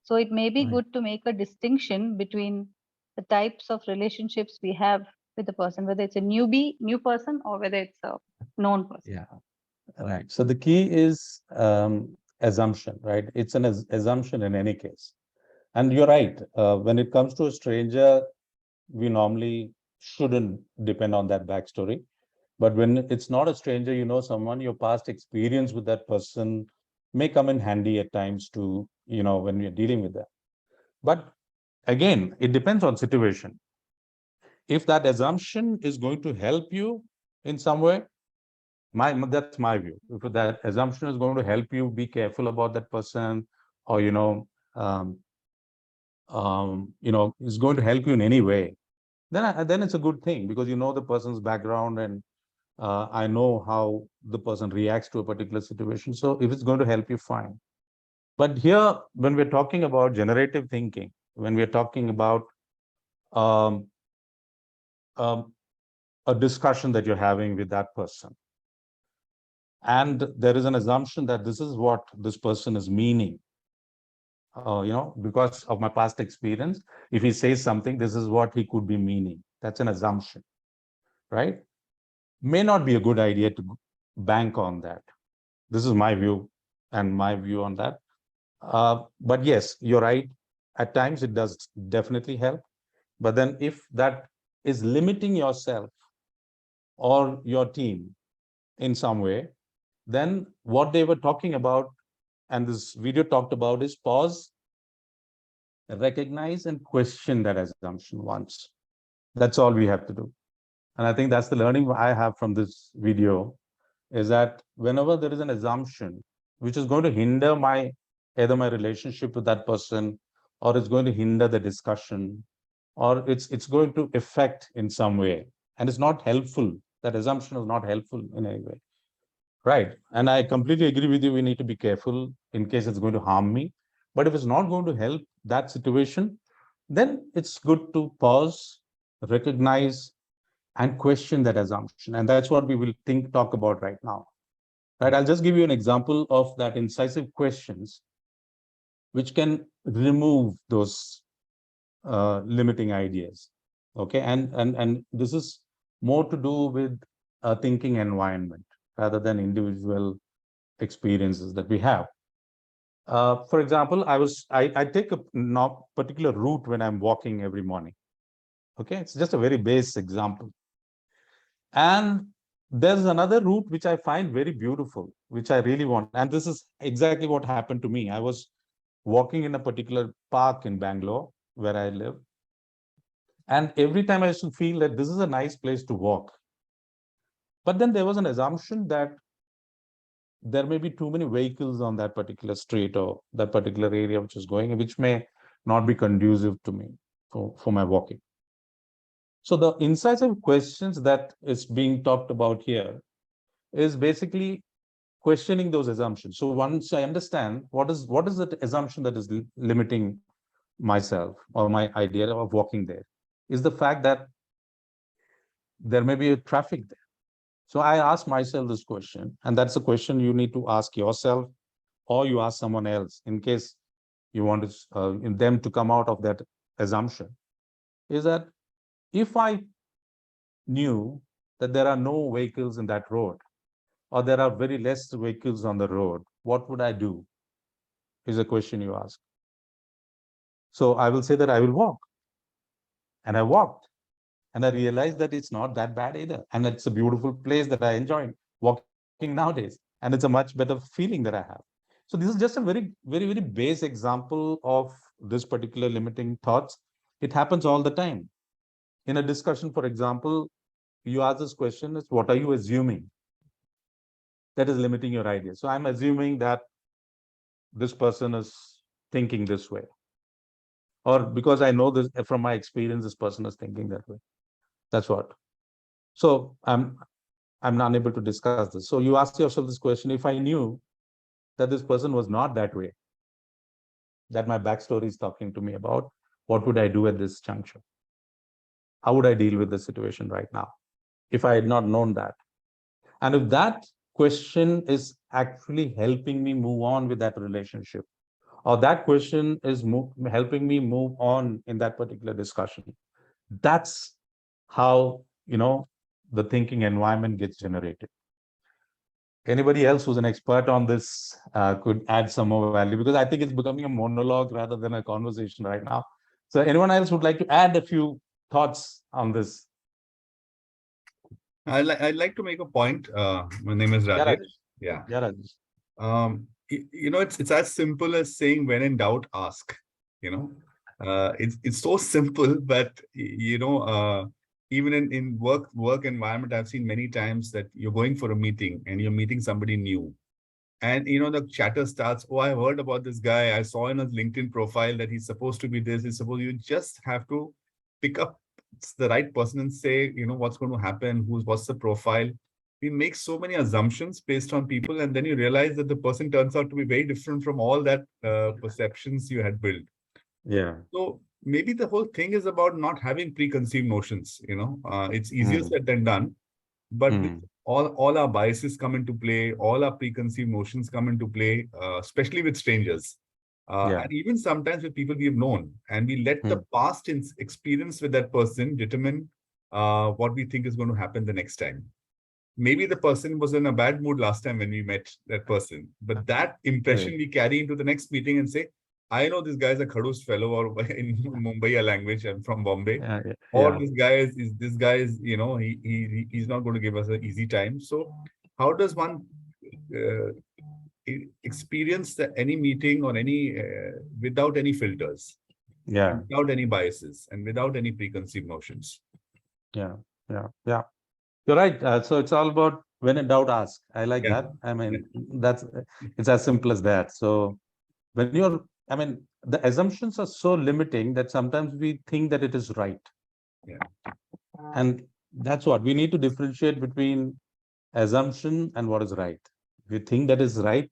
[SPEAKER 10] So it may be good to make a distinction between the types of relationships we have with the person, whether it's a new person, or whether it's a known person.
[SPEAKER 1] Yeah, right. So the key is assumption, right? It's an assumption in any case. And you're right. When it comes to a stranger, we normally shouldn't depend on that backstory. But when it's not a stranger, you know someone, your past experience with that person may come in handy at times to, when you're dealing with that. But again, it depends on situation. If that assumption is going to help you in some way, that's my view. If that assumption is going to help you be careful about that person, or is going to help you in any way, then it's a good thing, because you know the person's background, and I know how the person reacts to a particular situation. So if it's going to help you, fine. But here, when we're talking about generative thinking, when we're talking about um, um, a discussion that you're having with that person, and there is an assumption that this is what this person is meaning, because of my past experience, if he says something, this is what he could be meaning. That's an assumption, right? May not be a good idea to bank on that. This is my view and my view on that. But yes, you're right. At times it does definitely help. But then if that is limiting yourself or your team in some way, then what they were talking about, and this video talked about, is pause, recognize, and question that assumption once. That's all we have to do. And I think that's the learning I have from this video, is that whenever there is an assumption which is going to hinder either my relationship with that person, or it's going to hinder the discussion, or it's going to affect in some way, and it's not helpful, that assumption is not helpful in any way, right? And I completely agree with you, we need to be careful in case it's going to harm me. But if it's not going to help that situation, then it's good to pause, recognize, and question that assumption. And that's what we will talk about right now. Right? I'll just give you an example of that incisive questions, which can remove those limiting ideas. Okay, and this is more to do with a thinking environment rather than individual experiences that we have. For example, I take a particular route when I'm walking every morning. Okay, it's just a very base example. And there's another route which I find very beautiful, which I really want. And this is exactly what happened to me. I was walking in a particular park in Bangalore, where I live. And every time I used to feel that this is a nice place to walk. But then there was an assumption that there may be too many vehicles on that particular street or that particular area which is going, which may not be conducive to me for my walking. So the incisive questions that is being talked about here is basically questioning those assumptions. So once I understand what is the assumption that is limiting myself or my idea of walking there, is the fact that there may be a traffic there. So I ask myself this question, and that's a question you need to ask yourself, or you ask someone else in case you want them to come out of that assumption, is that if I knew that there are no vehicles in that road, or there are very less vehicles on the road, what would I do? Is a question you ask. So I will say that I will walk. And I walked. And I realized that it's not that bad either. And it's a beautiful place that I enjoy walking nowadays. And it's a much better feeling that I have. So this is just a very, very, very base example of this particular limiting thoughts. It happens all the time. In a discussion, for example, you ask this question, is what are you assuming that is limiting your idea? So I'm assuming that this person is thinking this way. Or because I know this from my experience, this person is thinking that way. That's what. So I'm unable to discuss this. So you ask yourself this question, if I knew that this person was not that way, that my backstory is talking to me about, what would I do at this juncture? How would I deal with the situation right now if I had not known that? And if that question is actually helping me move on with that relationship, or that question is helping me move on in that particular discussion, that's how the thinking environment gets generated. Anybody else who's an expert on this could add some more value, because I think it's becoming a monologue rather than a conversation right now. So anyone else would like to add a few thoughts on this?
[SPEAKER 9] I'd like to make a point. My name is Rajesh.
[SPEAKER 1] Yeah, Rajesh.
[SPEAKER 9] It's as simple as saying, when in doubt, ask. It's so simple, but even in work environment, I've seen many times that you're going for a meeting and you're meeting somebody new, and the chatter starts. Oh, I heard about this guy. I saw in his LinkedIn profile that he's supposed to be this. You just have to pick up it's the right person and say, what's going to happen, what's the profile. We make so many assumptions based on people, and then you realize that the person turns out to be very different from all that perceptions you had built.
[SPEAKER 1] Yeah.
[SPEAKER 9] So maybe the whole thing is about not having preconceived notions. It's easier said than done, but with all our biases come into play, all our preconceived notions come into play, especially with strangers. And even sometimes with people we've known, and we let the past experience with that person determine what we think is going to happen the next time. Maybe the person was in a bad mood last time when we met that person, but that impression we carry into the next meeting and say, I know this guy is a Khadus fellow, or in Mumbai language, I'm from Bombay. Or this guy is he's not going to give us an easy time. So how does one experience any meeting or any without any filters, without any biases, and without any preconceived notions?
[SPEAKER 1] Yeah. You're right. So it's all about when in doubt, ask. I like that. I mean, it's as simple as that. So when the assumptions are so limiting that sometimes we think that it is right. And that's what we need to differentiate between assumption and what is right. If you think that is right,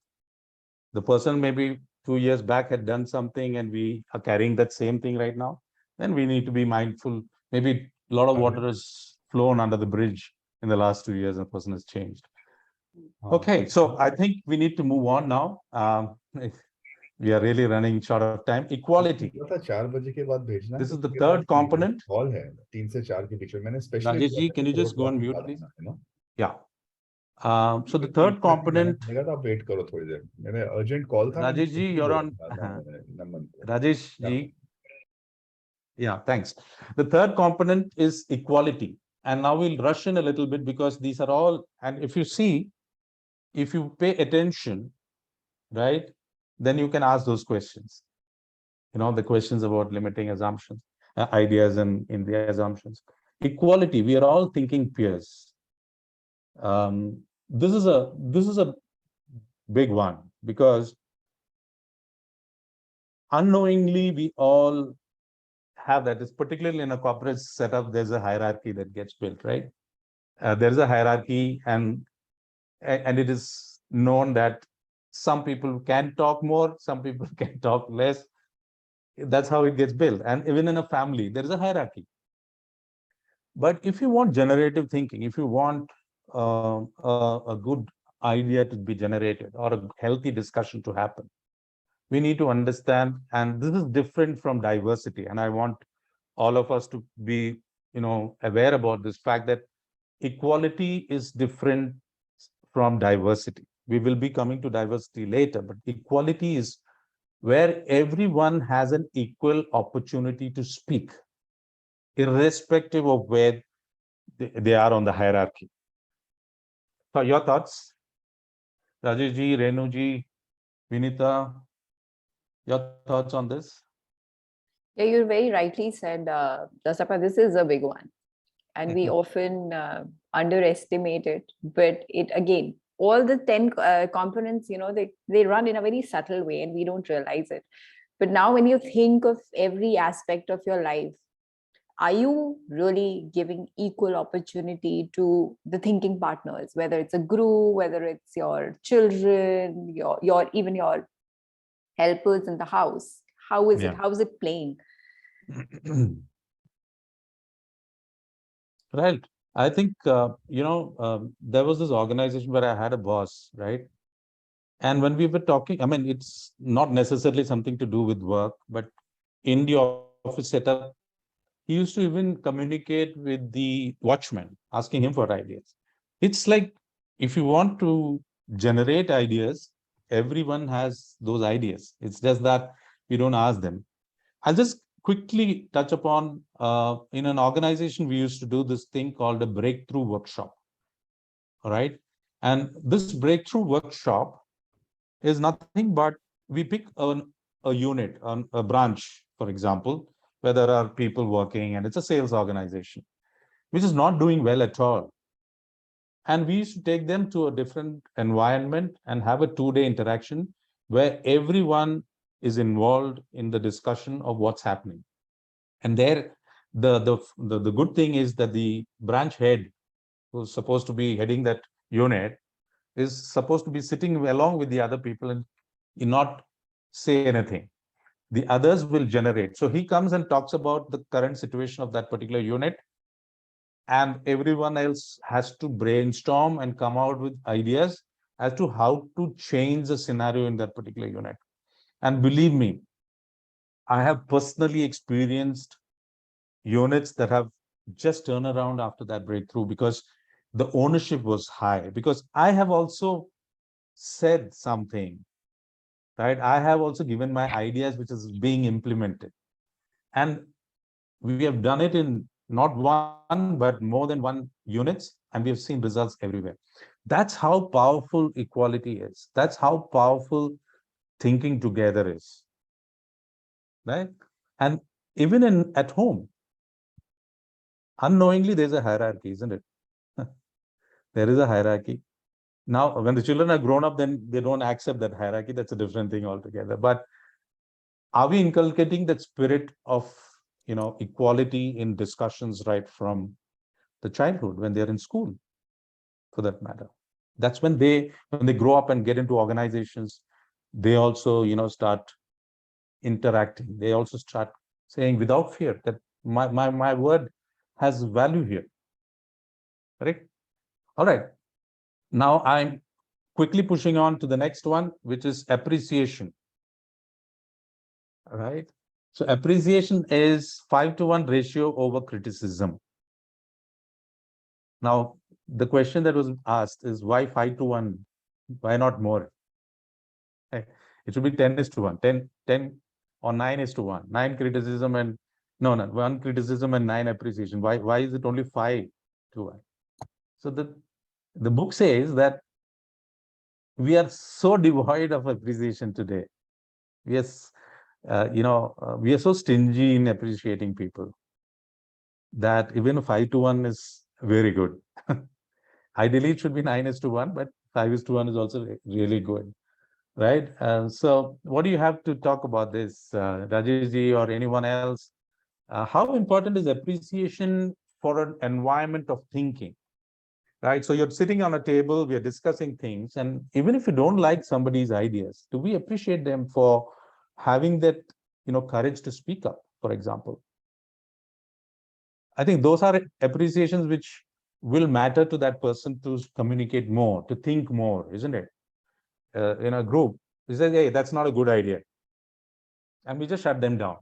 [SPEAKER 1] the person maybe 2 years back had done something and we are carrying that same thing right now, then we need to be mindful. Maybe a lot of water has flown under the bridge in the last 2 years and the person has changed. Okay, so I think we need to move on now. We are really running short of time. Equality. This is the third component. Rajesh ji, can you just go on mute, please? Yeah. So the third component. Rajesh ji, you're on. Rajesh ji. Yeah, thanks. The third component is equality. And now we'll rush in a little bit because these are all, and if you see, if you pay attention, right, then you can ask those questions. The questions about limiting assumptions, ideas in the assumptions. Equality, we are all thinking peers. This is a big one because unknowingly we all have that. It's particularly in a corporate setup, there's a hierarchy that gets built, right? There's a hierarchy, and it is known that some people can talk more, some people can talk less. That's how it gets built. And even in a family, there is a hierarchy. But if you want generative thinking, if you want a good idea to be generated or a healthy discussion to happen, we need to understand, and this is different from diversity. And I want all of us to be, aware about this fact that equality is different from diversity. We will be coming to diversity later, but equality is where everyone has an equal opportunity to speak, irrespective of where they are on the hierarchy. So your thoughts? Rajesh ji, Renu ji, Vinita, your thoughts on this?
[SPEAKER 3] Yeah, you very rightly said, Dasappa, this is a big one. And we often underestimate it. But it, again, all the 10 components, they run in a very subtle way and we don't realize it. But now when you think of every aspect of your life, are you really giving equal opportunity to the thinking partners, whether it's a guru, whether it's your children, your even your helpers in the house? How is it? How is it playing?
[SPEAKER 1] Right. I think, there was this organization where I had a boss, right? And when we were talking, it's not necessarily something to do with work, but in the office setup, he used to even communicate with the watchman, asking him for ideas. It's like, if you want to generate ideas, everyone has those ideas. It's just that we don't ask them. I'll just quickly touch upon, in an organization, we used to do this thing called a breakthrough workshop. All right. And this breakthrough workshop is nothing but we pick a unit, a branch, for example, where there are people working and it's a sales organization, which is not doing well at all. And we used to take them to a different environment and have a 2-day interaction where everyone is involved in the discussion of what's happening. And there The good thing is that the branch head who's supposed to be heading that unit is supposed to be sitting along with the other people and not say anything. The others will generate. So he comes and talks about the current situation of that particular unit, and everyone else has to brainstorm and come out with ideas as to how to change the scenario in that particular unit. And believe me, I have personally experienced units that have just turned around after that breakthrough because the ownership was high. Because I have also said something, right? I have also given my ideas, which is being implemented. And we have done it in not one, but more than one units, and we have seen results everywhere. That's how powerful equality is. That's how powerful thinking together is, right? And even at home, unknowingly, there's a hierarchy, isn't it? There is a hierarchy. Now, when the children are grown up, then they don't accept that hierarchy. That's a different thing altogether. But are we inculcating that spirit of equality in discussions right from the childhood when they're in school, for that matter? That's when they grow up and get into organizations, they also start interacting. They also start saying without fear that my word has value here. Correct? All right. Now I'm quickly pushing on to the next one, which is appreciation. All right. So appreciation is 5-to-1 ratio over criticism. Now, the question that was asked is why 5-to-1? Why not more? It should be 10:1. 10 or 9:1. 9 criticism and no, 1 criticism and 9 appreciation. Why is it only 5-to-1? So the book says that we are so devoid of appreciation today. We are, we are so stingy in appreciating people that even 5-to-1 is very good. Ideally, it should be 9:1, but 5:1 is also really good, right? So what do you have to talk about this, Rajesh ji or anyone else? How important is appreciation for an environment of thinking, right? So you're sitting on a table, we are discussing things, and even if you don't like somebody's ideas, do we appreciate them for having that, courage to speak up, for example? I think those are appreciations which will matter to that person to communicate more, to think more, isn't it? In a group, we say, hey, that's not a good idea. And we just shut them down.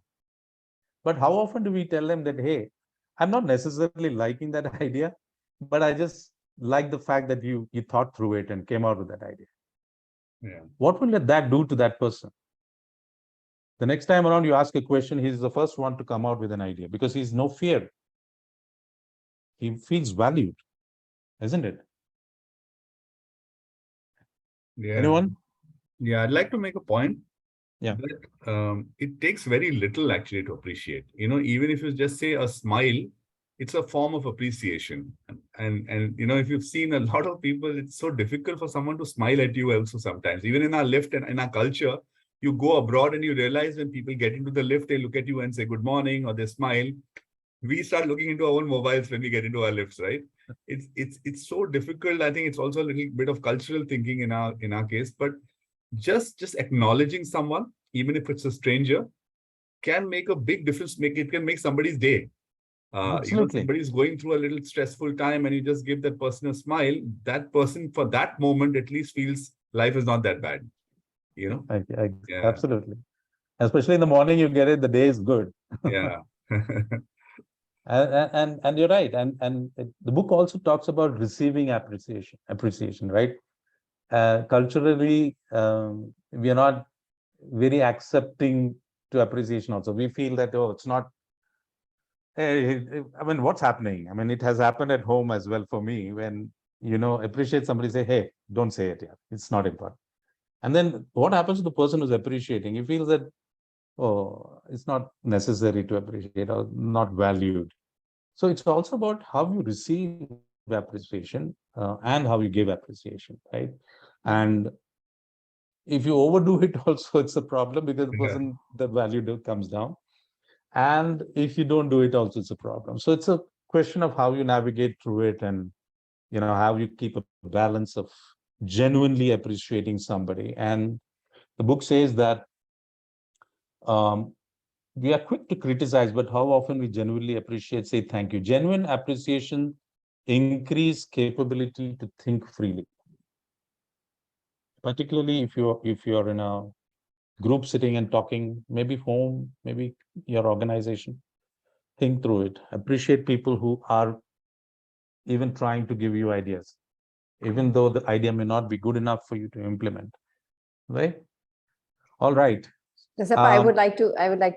[SPEAKER 1] But how often do we tell them that, hey, I'm not necessarily liking that idea, but I just like the fact that you thought through it and came out with that idea.
[SPEAKER 9] Yeah.
[SPEAKER 1] What will that do to that person? The next time around you ask a question, he's the first one to come out with an idea because he's no fear. He feels valued, isn't it?
[SPEAKER 9] Yeah.
[SPEAKER 1] Anyone?
[SPEAKER 9] Yeah, I'd like to make a point.
[SPEAKER 1] Yeah.
[SPEAKER 9] That it takes very little actually to appreciate. Even if you just say a smile, it's a form of appreciation. And if you've seen a lot of people, it's so difficult for someone to smile at you also sometimes. Even in our lift and in our culture, you go abroad and you realize when people get into the lift, they look at you and say good morning or they smile. We start looking into our own mobiles when we get into our lifts, right? It's so difficult. I think it's also a little bit of cultural thinking in our case, but just acknowledging someone, even if it's a stranger, can make a big difference. It can make somebody's day. Somebody's going through a little stressful time and you just give that person a smile. That person for that moment at least feels life is not that bad. Yeah.
[SPEAKER 1] Absolutely. Especially in the morning, you get it, the day is good.
[SPEAKER 9] Yeah.
[SPEAKER 1] And you're right. And the book also talks about receiving appreciation, right? Culturally, we are not very accepting to appreciation also. We feel that, oh, it's not, hey, I mean, what's happening? I mean, it has happened at home as well for me when, appreciate somebody, say, hey, don't say it yet. It's not important. And then what happens to the person who's appreciating? He feels that, oh, it's not necessary to appreciate or not valued. So it's also about how you receive appreciation and how you give appreciation, right? And if you overdo it also, it's a problem because the person, the value comes down. And if you don't do it also, it's a problem. So it's a question of how you navigate through it, and how you keep a balance of genuinely appreciating somebody. And the book says that we are quick to criticize, but how often we genuinely appreciate, say thank you. Genuine appreciation increase capability to think freely, particularly if you're in a group sitting and talking, maybe home, maybe your organization. Think through it. Appreciate people who are even trying to give you ideas, even though the idea may not be good enough for you to implement. Right? All right.
[SPEAKER 3] Dasappa, I would like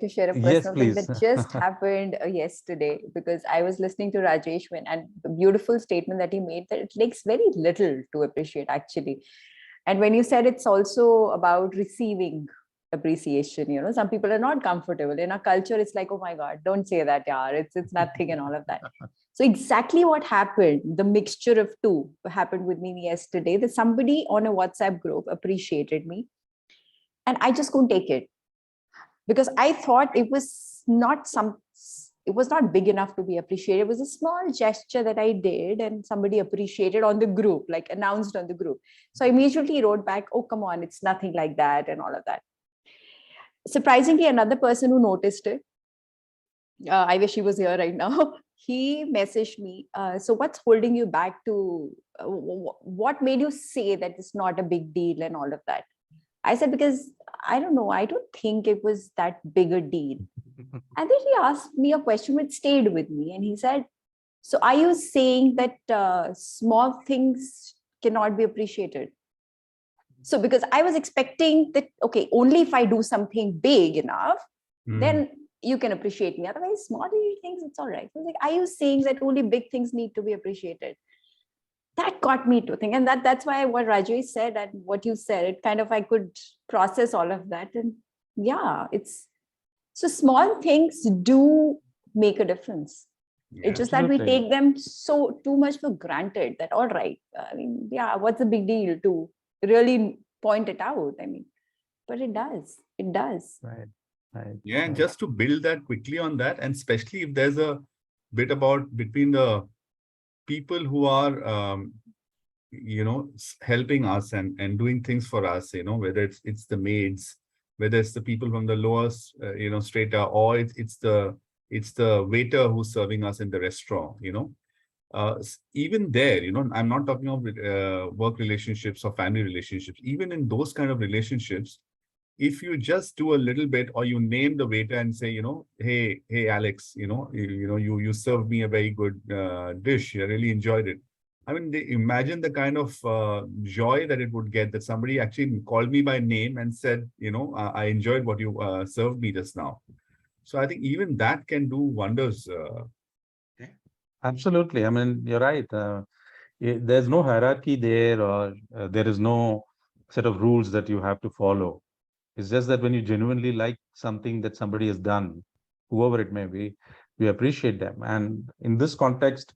[SPEAKER 3] to share a
[SPEAKER 1] yes,
[SPEAKER 3] personal thing
[SPEAKER 1] please.
[SPEAKER 3] that just happened yesterday, because I was listening to Rajesh and the beautiful statement that he made, that it takes very little to appreciate actually. And when you said it's also about receiving appreciation, some people are not comfortable. In our culture, it's like, oh my God, don't say that, yaar. It's nothing and all of that. So exactly what happened, the mixture of two happened with me yesterday, that somebody on a WhatsApp group appreciated me and I just couldn't take it, because I thought it was not big enough to be appreciated. It was a small gesture that I did and somebody appreciated on the group, like announced on the group. So I immediately wrote back, oh, come on, it's nothing like that and all of that. Surprisingly, another person who noticed it, I wish he was here right now, he messaged me, so what's holding you back to, what made you say that it's not a big deal and all of that? I said, because I don't know, I don't think it was that big a deal. And then he asked me a question which stayed with me. And he said, so are you saying that small things cannot be appreciated? So because I was expecting that, okay, only if I do something big enough, then you can appreciate me. Otherwise, small things, it's all right. So like, are you saying that only big things need to be appreciated? That got me to think. And that's why what Rajesh said and what you said, it kind of, I could process all of that. And yeah, so small things do make a difference.
[SPEAKER 9] Yeah.
[SPEAKER 3] It's just that we take them so too much for granted that, all right, I mean, yeah, what's the big deal to really point it out? I mean, but it does.
[SPEAKER 1] Right.
[SPEAKER 9] Yeah, and just to build that quickly on that, and especially if there's a bit about between the people who are, helping us and doing things for us, whether it's the maids, whether it's the people from the lowest, strata, or it's the waiter who's serving us in the restaurant, even there, I'm not talking of work relationships or family relationships. Even in those kind of relationships, if you just do a little bit, or you name the waiter and say, hey Alex, you served me a very good dish. I really enjoyed it. I mean, imagine the kind of joy that it would get, that somebody actually called me by name and said, I enjoyed what you served me just now. So I think even that can do wonders.
[SPEAKER 1] Absolutely. I mean, you're right. There's no hierarchy there, or there is no set of rules that you have to follow. It's just that when you genuinely like something that somebody has done, whoever it may be, you appreciate them. And in this context,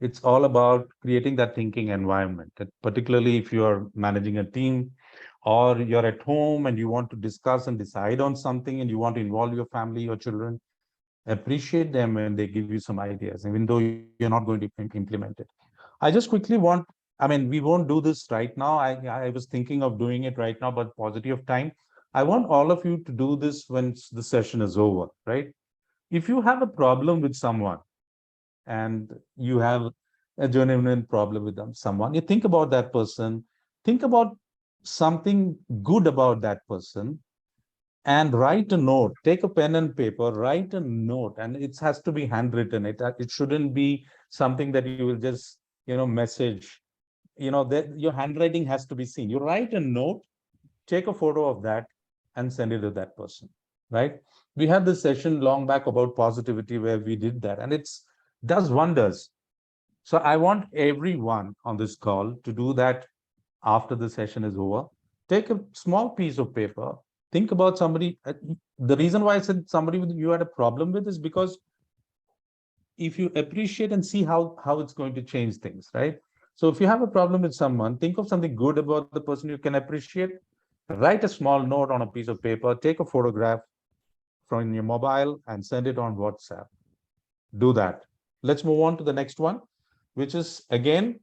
[SPEAKER 1] it's all about creating that thinking environment, particularly if you are managing a team, or you're at home and you want to discuss and decide on something, and you want to involve your family, your children. Appreciate them when they give you some ideas, even though you're not going to implement it. I just quickly want, I mean, we won't do this right now. I was thinking of doing it right now, but paucity of time. I want all of you to do this when the session is over, right? If you have a problem with someone and you have a genuine problem with someone, you think about that person, think about something good about that person, and write a note. Take a pen and paper, write a note, and it has to be handwritten. It shouldn't be something that you will just message. That your handwriting has to be seen. You write a note, take a photo of that, and send it to that person, right? We had this session long back about positivity where we did that, and it does wonders. So I want everyone on this call to do that after the session is over. Take a small piece of paper, think about somebody. The reason why I said somebody you had a problem with is because if you appreciate and see how it's going to change things, right? So if you have a problem with someone, think of something good about the person you can appreciate. Write a small note on a piece of paper, take a photograph from your mobile and send it on WhatsApp. Do that. Let's move on to the next one, which is again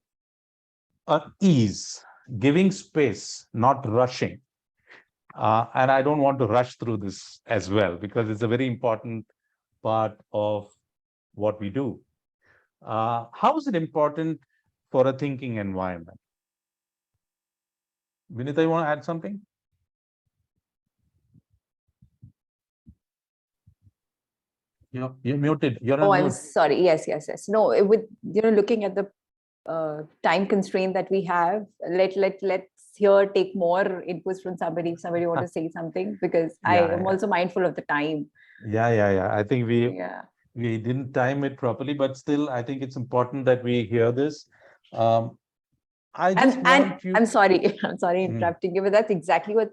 [SPEAKER 1] ease, giving space, not rushing. And I don't want to rush through this as well, because it's a very important part of what we do. How is it important for a thinking environment? Vinita, you want to add something? You're muted. You're
[SPEAKER 3] Oh,
[SPEAKER 1] on
[SPEAKER 3] I'm
[SPEAKER 1] mute.
[SPEAKER 3] sorry. Yes, yes, yes. No, with looking at the time constraint that we have, let's here take more inputs from somebody. If somebody want to say something, because I am also mindful of the time.
[SPEAKER 1] Yeah. I think we didn't time it properly, but still, I think it's important that we hear this. I just want you.
[SPEAKER 3] I'm sorry, I'm sorry interrupting you, but that's exactly what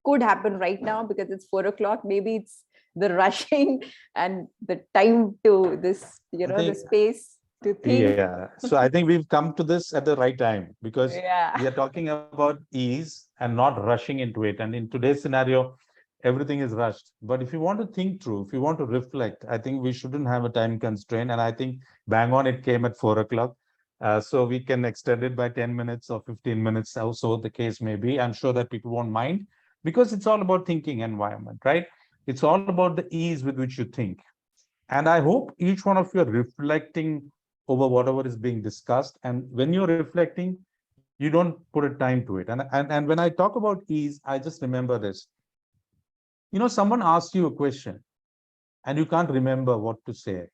[SPEAKER 3] could happen right now, because it's 4 o'clock. Maybe it's the rushing and the time to this, the space to think.
[SPEAKER 1] Yeah, so I think we've come to this at the right time, because we are talking about ease and not rushing into it. And in today's scenario, everything is rushed. But if you want to think through, if you want to reflect, I think we shouldn't have a time constraint. And I think bang on, it came at 4 o'clock. So we can extend it by 10 minutes or 15 minutes, also the case may be. I'm sure that people won't mind, because it's all about thinking environment, right? It's all about the ease with which you think. And I hope each one of you are reflecting over whatever is being discussed. And when you're reflecting, you don't put a time to it. And when I talk about ease, I just remember this. Someone asks you a question and you can't remember what to say.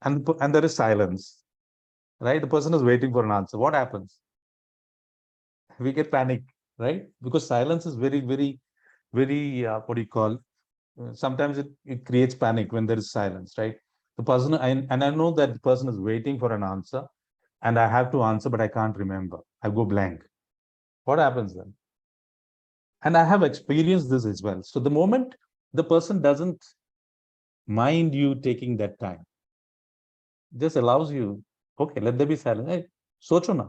[SPEAKER 1] And there is silence, right? The person is waiting for an answer. What happens? We get panic, right? Because silence is very, very, very, what do you call? Sometimes it creates panic when there is silence, right? The person, and I know that the person is waiting for an answer, and I have to answer, but I can't remember. I go blank. What happens then? And I have experienced this as well. So the moment the person doesn't mind you taking that time, just allows you, okay, let there be silence. Hey, socho na.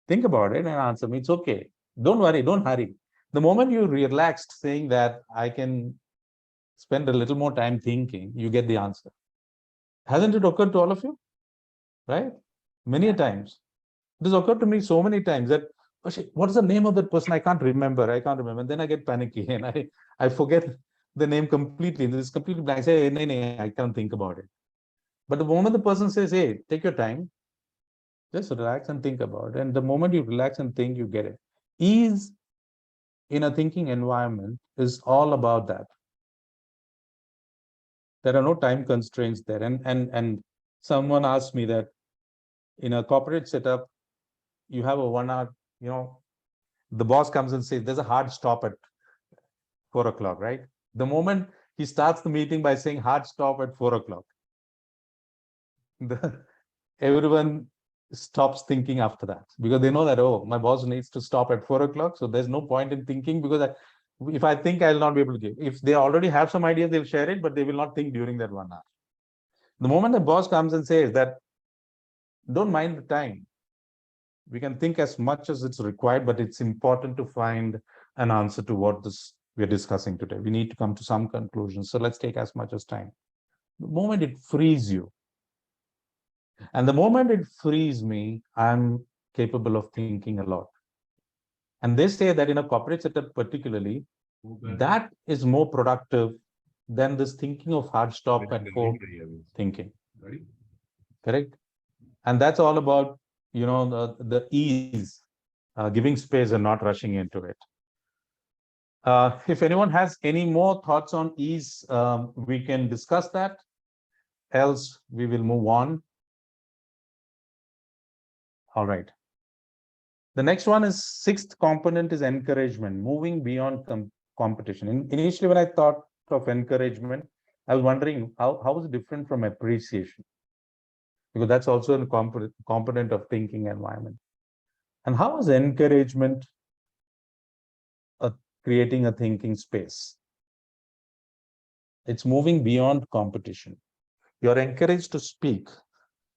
[SPEAKER 1] Think about it and answer me. It's okay. Don't worry, don't hurry. The moment you relaxed saying that I can spend a little more time thinking, you get the answer. Hasn't it occurred to all of you? Right? Many times. It has occurred to me so many times that, oh shit, what is the name of that person? I can't remember. And then I get panicky and I forget the name completely. This is completely blank. I say, hey, I can't think about it. But the moment the person says, hey, take your time, just relax and think about it. And the moment you relax and think, you get it. Ease in a thinking environment is all about that. There are no time constraints there. And someone asked me that in a corporate setup, you have a 1 hour, the boss comes and says, there's a hard stop at 4 o'clock, right? The moment he starts the meeting by saying hard stop at 4 o'clock, everyone stops thinking after that, because they know that, oh, my boss needs to stop at 4 o'clock. So there's no point in thinking, because if I think, I'll not be able to give. If they already have some ideas, they'll share it, but they will not think during that 1 hour. The moment the boss comes and says that, don't mind the time. We can think as much as it's required, but it's important to find an answer to what we're discussing today. We need to come to some conclusion. So let's take as much as time. The moment it frees you, and the moment it frees me, I'm capable of thinking a lot. And they say that in a corporate setup particularly, that is more productive than this thinking of hard stop at 4 thinking. Correct? And that's all about, the ease, giving space and not rushing into it. If anyone has any more thoughts on ease, we can discuss that. Else, we will move on. All right. The next one is sixth component is encouragement, moving beyond competition. Initially, when I thought of encouragement, I was wondering how is it different from appreciation? Because that's also a component of thinking environment. And how is encouragement creating a thinking space? It's moving beyond competition. You're encouraged to speak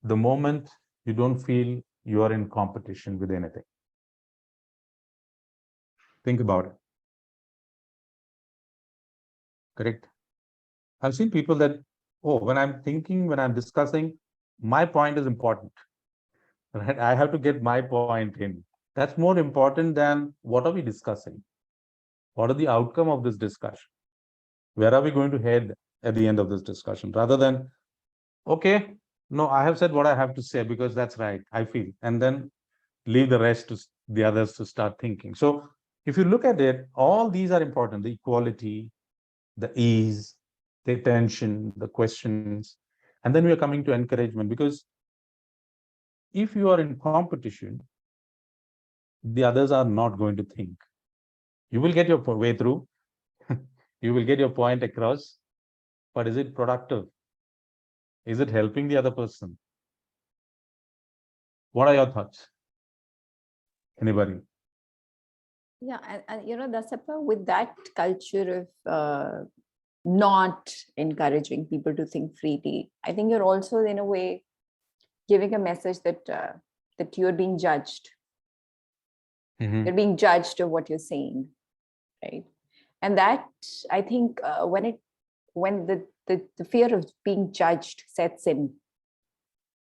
[SPEAKER 1] the moment you don't feel you are in competition with anything. Think about it. correct? I've seen people that, oh, when I'm thinking, when I'm discussing, my point is important, right? I have to get my point in. That's more important than what are we discussing? What are the outcome of this discussion? Where are we going to head at the end of this discussion? Rather than, okay, no, I have said what I have to say because that's right, I feel. And then leave the rest to the others to start thinking. So if you look at it, all these are important, the equality, the ease, the attention, the questions. And then we are coming to encouragement, because if you are in competition, the others are not going to think. You will get your way through, you will get your point across, but is it productive? Is it helping the other person? What are your thoughts? Anybody?
[SPEAKER 3] Yeah, and Dasappa, with that culture of not encouraging people to think freely, I think you're also in a way giving a message that that you're being judged. You're being judged of what you're saying, right? And that, I think, when the fear of being judged sets in,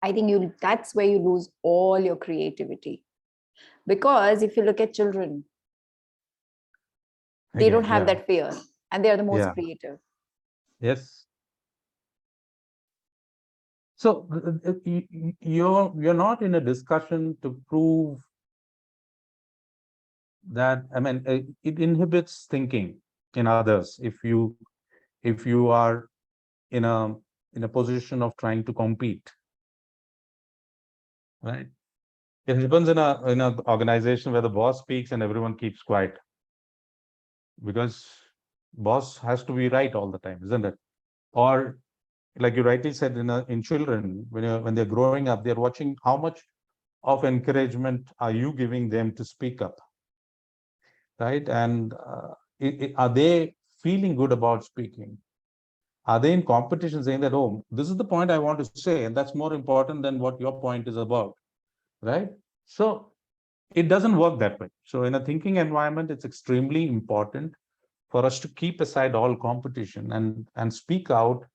[SPEAKER 3] I think that's where you lose all your creativity. Because if you look at children, they don't have that fear, and they are the most creative.
[SPEAKER 1] Yes. So you're not in a discussion to prove that, I mean, it inhibits thinking in others if you are in a position of trying to compete, right? It happens in a organization where the boss speaks and everyone keeps quiet, because boss has to be right all the time, isn't it? Or like you rightly said, in children, when they're growing up, they're watching how much of encouragement are you giving them to speak up, right? And are they feeling good about speaking? Are they in competition saying that, oh, this is the point I want to say, and that's more important than what your point is about, right? So it doesn't work that way. So in a thinking environment, it's extremely important for us to keep aside all competition and speak out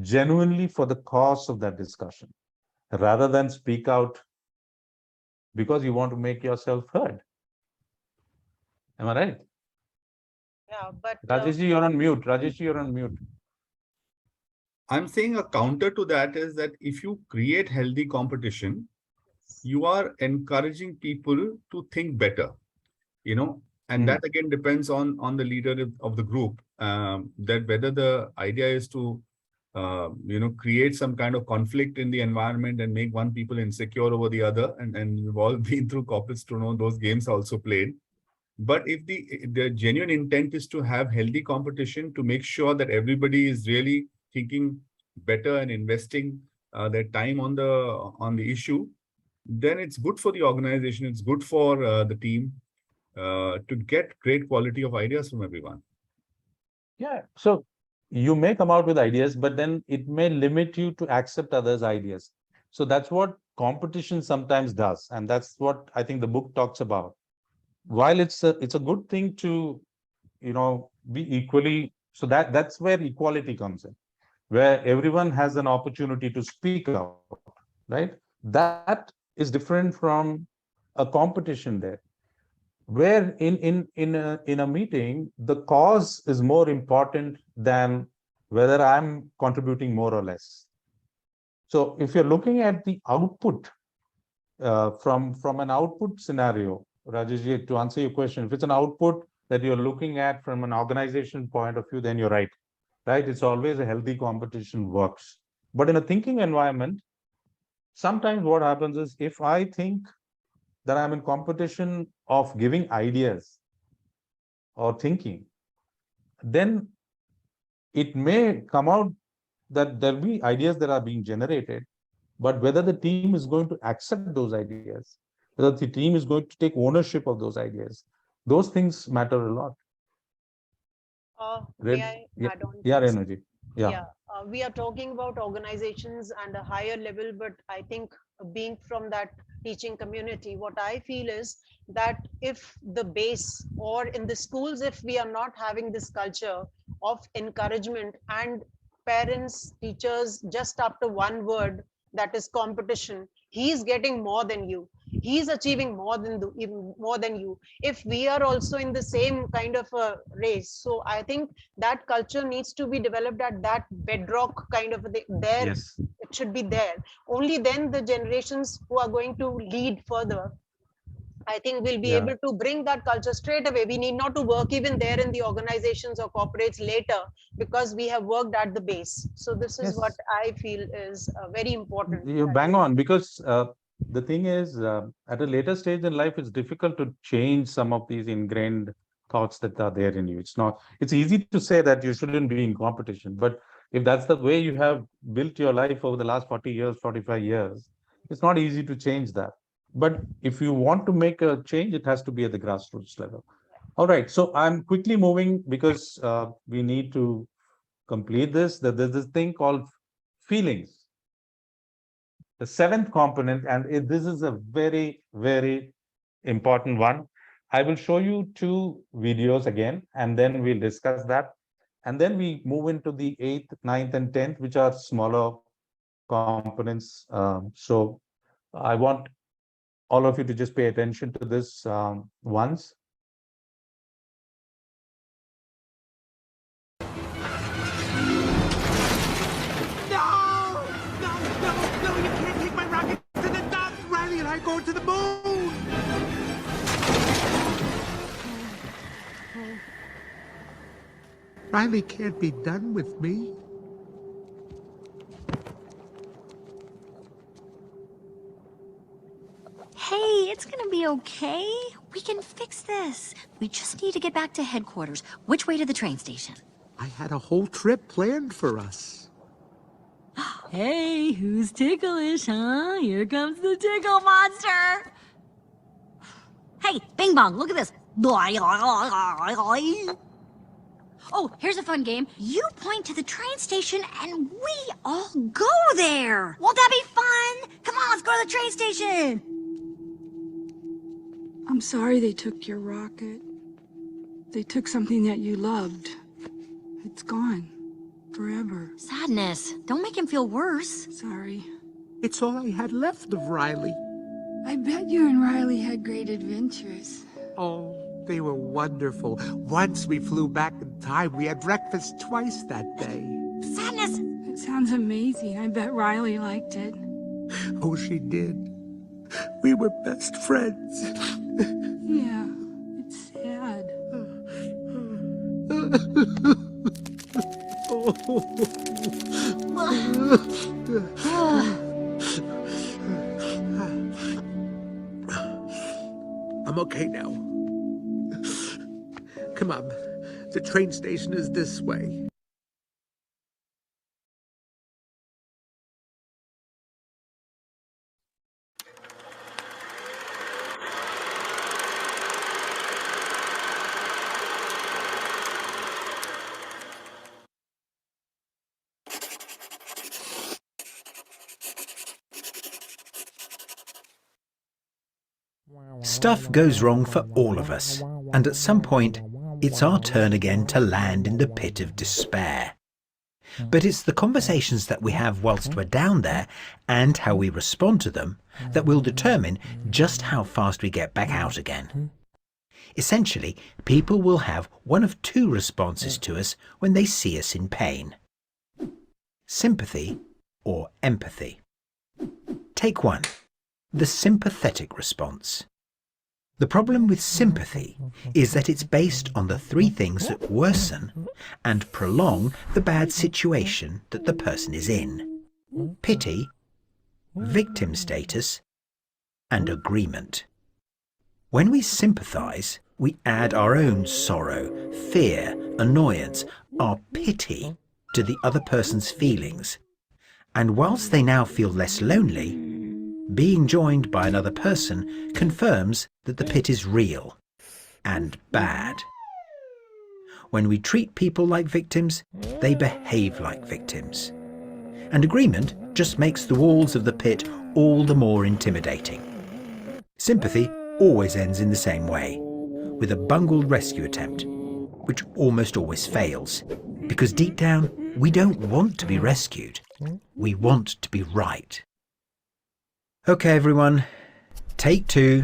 [SPEAKER 1] genuinely for the cause of that discussion, rather than speak out because you want to make yourself heard. Am I right?
[SPEAKER 2] Yeah, but
[SPEAKER 1] Rajeshji, you're on mute. Rajeshji, you're on mute.
[SPEAKER 9] I'm saying a counter to that is that if you create healthy competition, you are encouraging people to think better, and that again depends on the leader of the group, that whether the idea is to create some kind of conflict in the environment and make one people insecure over the other, and we've all been through corporates to know those games also played. But if the genuine intent is to have healthy competition, to make sure that everybody is really thinking better and investing their time on the issue, then it's good for the organization, it's good for the team to get great quality of ideas from everyone.
[SPEAKER 1] Yeah. So you may come out with ideas, but then it may limit you to accept others' ideas. So that's what competition sometimes does. And that's what I think the book talks about. While it's a good thing to, be equally, so that's where equality comes in, where everyone has an opportunity to speak out, right? That is different from a competition there, where in a meeting, the cause is more important than whether I'm contributing more or less. So if you're looking at the output from an output scenario, Rajesh, to answer your question, if it's an output that you're looking at from an organization point of view, then you're right. Right? It's always a healthy competition works. But in a thinking environment, sometimes what happens is, if I think that I'm in competition of giving ideas or thinking, then it may come out that there'll be ideas that are being generated, but whether the team is going to accept those ideas, whether the team is going to take ownership of those ideas, those things matter a lot.
[SPEAKER 2] May I
[SPEAKER 1] Yeah,
[SPEAKER 2] add on,
[SPEAKER 1] yeah,
[SPEAKER 2] please?
[SPEAKER 1] Renuji. Yeah.
[SPEAKER 2] We are talking about organizations and a higher level, but I think being from that teaching community, what I feel is that if the base or in the schools, if we are not having this culture of encouragement, and parents, teachers, just after one word, that is competition, he's getting more than you, he's achieving more than even more than you, if we are also in the same kind of a race. So I think that culture needs to be developed at that bedrock kind of a thing. There
[SPEAKER 1] Yes.
[SPEAKER 2] it should be there. Only then the generations who are going to lead further, I think we'll be
[SPEAKER 1] Yeah.
[SPEAKER 2] able to bring that culture straight away. We need not to work even there in the organizations or corporates later, because we have worked at the base. So this is what
[SPEAKER 1] Yes.
[SPEAKER 2] I feel is very important.
[SPEAKER 1] You bang on, because the thing is, at a later stage in life, it's difficult to change some of these ingrained thoughts that are there in you. It's not, it's easy to say that you shouldn't be in competition, but if that's the way you have built your life over the last 40 years, 45 years, it's not easy to change that. But if you want to make a change, it has to be at the grassroots level. All right, so I'm quickly moving because we need to complete this. There's this thing called feelings, the seventh component, and this is a very, very important one. I will show you two videos again, and then we'll discuss that. And then we move into the 8th, 9th, and 10th, which are smaller components. So I want all of you to just pay attention to this once.
[SPEAKER 11] Go to the moon! Riley can't be done with me.
[SPEAKER 12] Hey, it's gonna be okay. We can fix this. We just need to get back to headquarters. Which way to the train station?
[SPEAKER 11] I had a whole trip planned for us.
[SPEAKER 12] Hey, who's ticklish, huh? Here comes the tickle monster! Hey, Bing Bong, look at this. Oh, here's a fun game. You point to the train station and we all go there. Won't that be fun? Come on, let's go to the train station.
[SPEAKER 13] I'm sorry they took your rocket. They took something that you loved. It's gone. Forever.
[SPEAKER 12] Sadness. Don't make him feel worse.
[SPEAKER 13] Sorry.
[SPEAKER 11] It's all I had left of Riley.
[SPEAKER 13] I bet you and Riley had great adventures.
[SPEAKER 11] Oh, they were wonderful. Once we flew back in time, we had breakfast twice that day.
[SPEAKER 12] Sadness!
[SPEAKER 13] It sounds amazing. I bet Riley liked it.
[SPEAKER 11] Oh, she did. We were best friends.
[SPEAKER 13] Yeah, it's sad.
[SPEAKER 11] I'm okay now. Come on, the train station is this way.
[SPEAKER 14] Stuff goes wrong for all of us, and at some point, it's our turn again to land in the pit of despair. But it's the conversations that we have whilst we're down there and how we respond to them that will determine just how fast we get back out again. Essentially, people will have one of two responses to us when they see us in pain: sympathy or empathy. Take one, the sympathetic response. The problem with sympathy is that it's based on the three things that worsen and prolong the bad situation that the person is in: pity, victim status, and agreement. When we sympathise, we add our own sorrow, fear, annoyance, our pity to the other person's feelings. And whilst they now feel less lonely, being joined by another person confirms that the pit is real and bad. When we treat people like victims, they behave like victims. And agreement just makes the walls of the pit all the more intimidating. Sympathy always ends in the same way, with a bungled rescue attempt, which almost always fails. Because deep down, we don't want to be rescued. We want to be right. Okay, everyone. Take 2.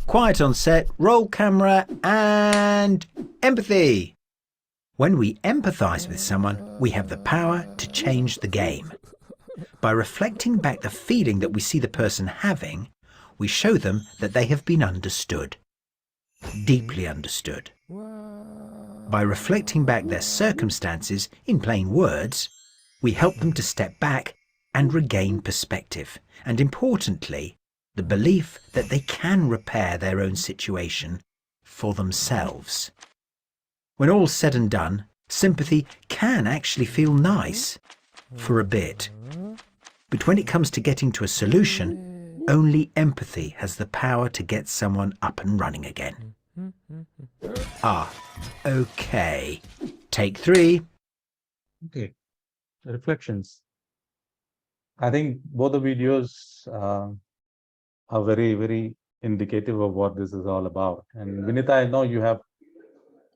[SPEAKER 14] Quiet on set, roll camera, and empathy. When we empathise with someone, we have the power to change the game. By reflecting back the feeling that we see the person having, we show them that they have been understood. Deeply understood. By reflecting back their circumstances in plain words, we help them to step back and regain perspective, and importantly, the belief that they can repair their own situation for themselves. When all's said and done, sympathy can actually feel nice for a bit. But when it comes to getting to a solution, only empathy has the power to get someone up and running again. Okay. Take 3.
[SPEAKER 1] Okay. Reflections. I think both the videos are very, very indicative of what this is all about. And Vinita, I know you have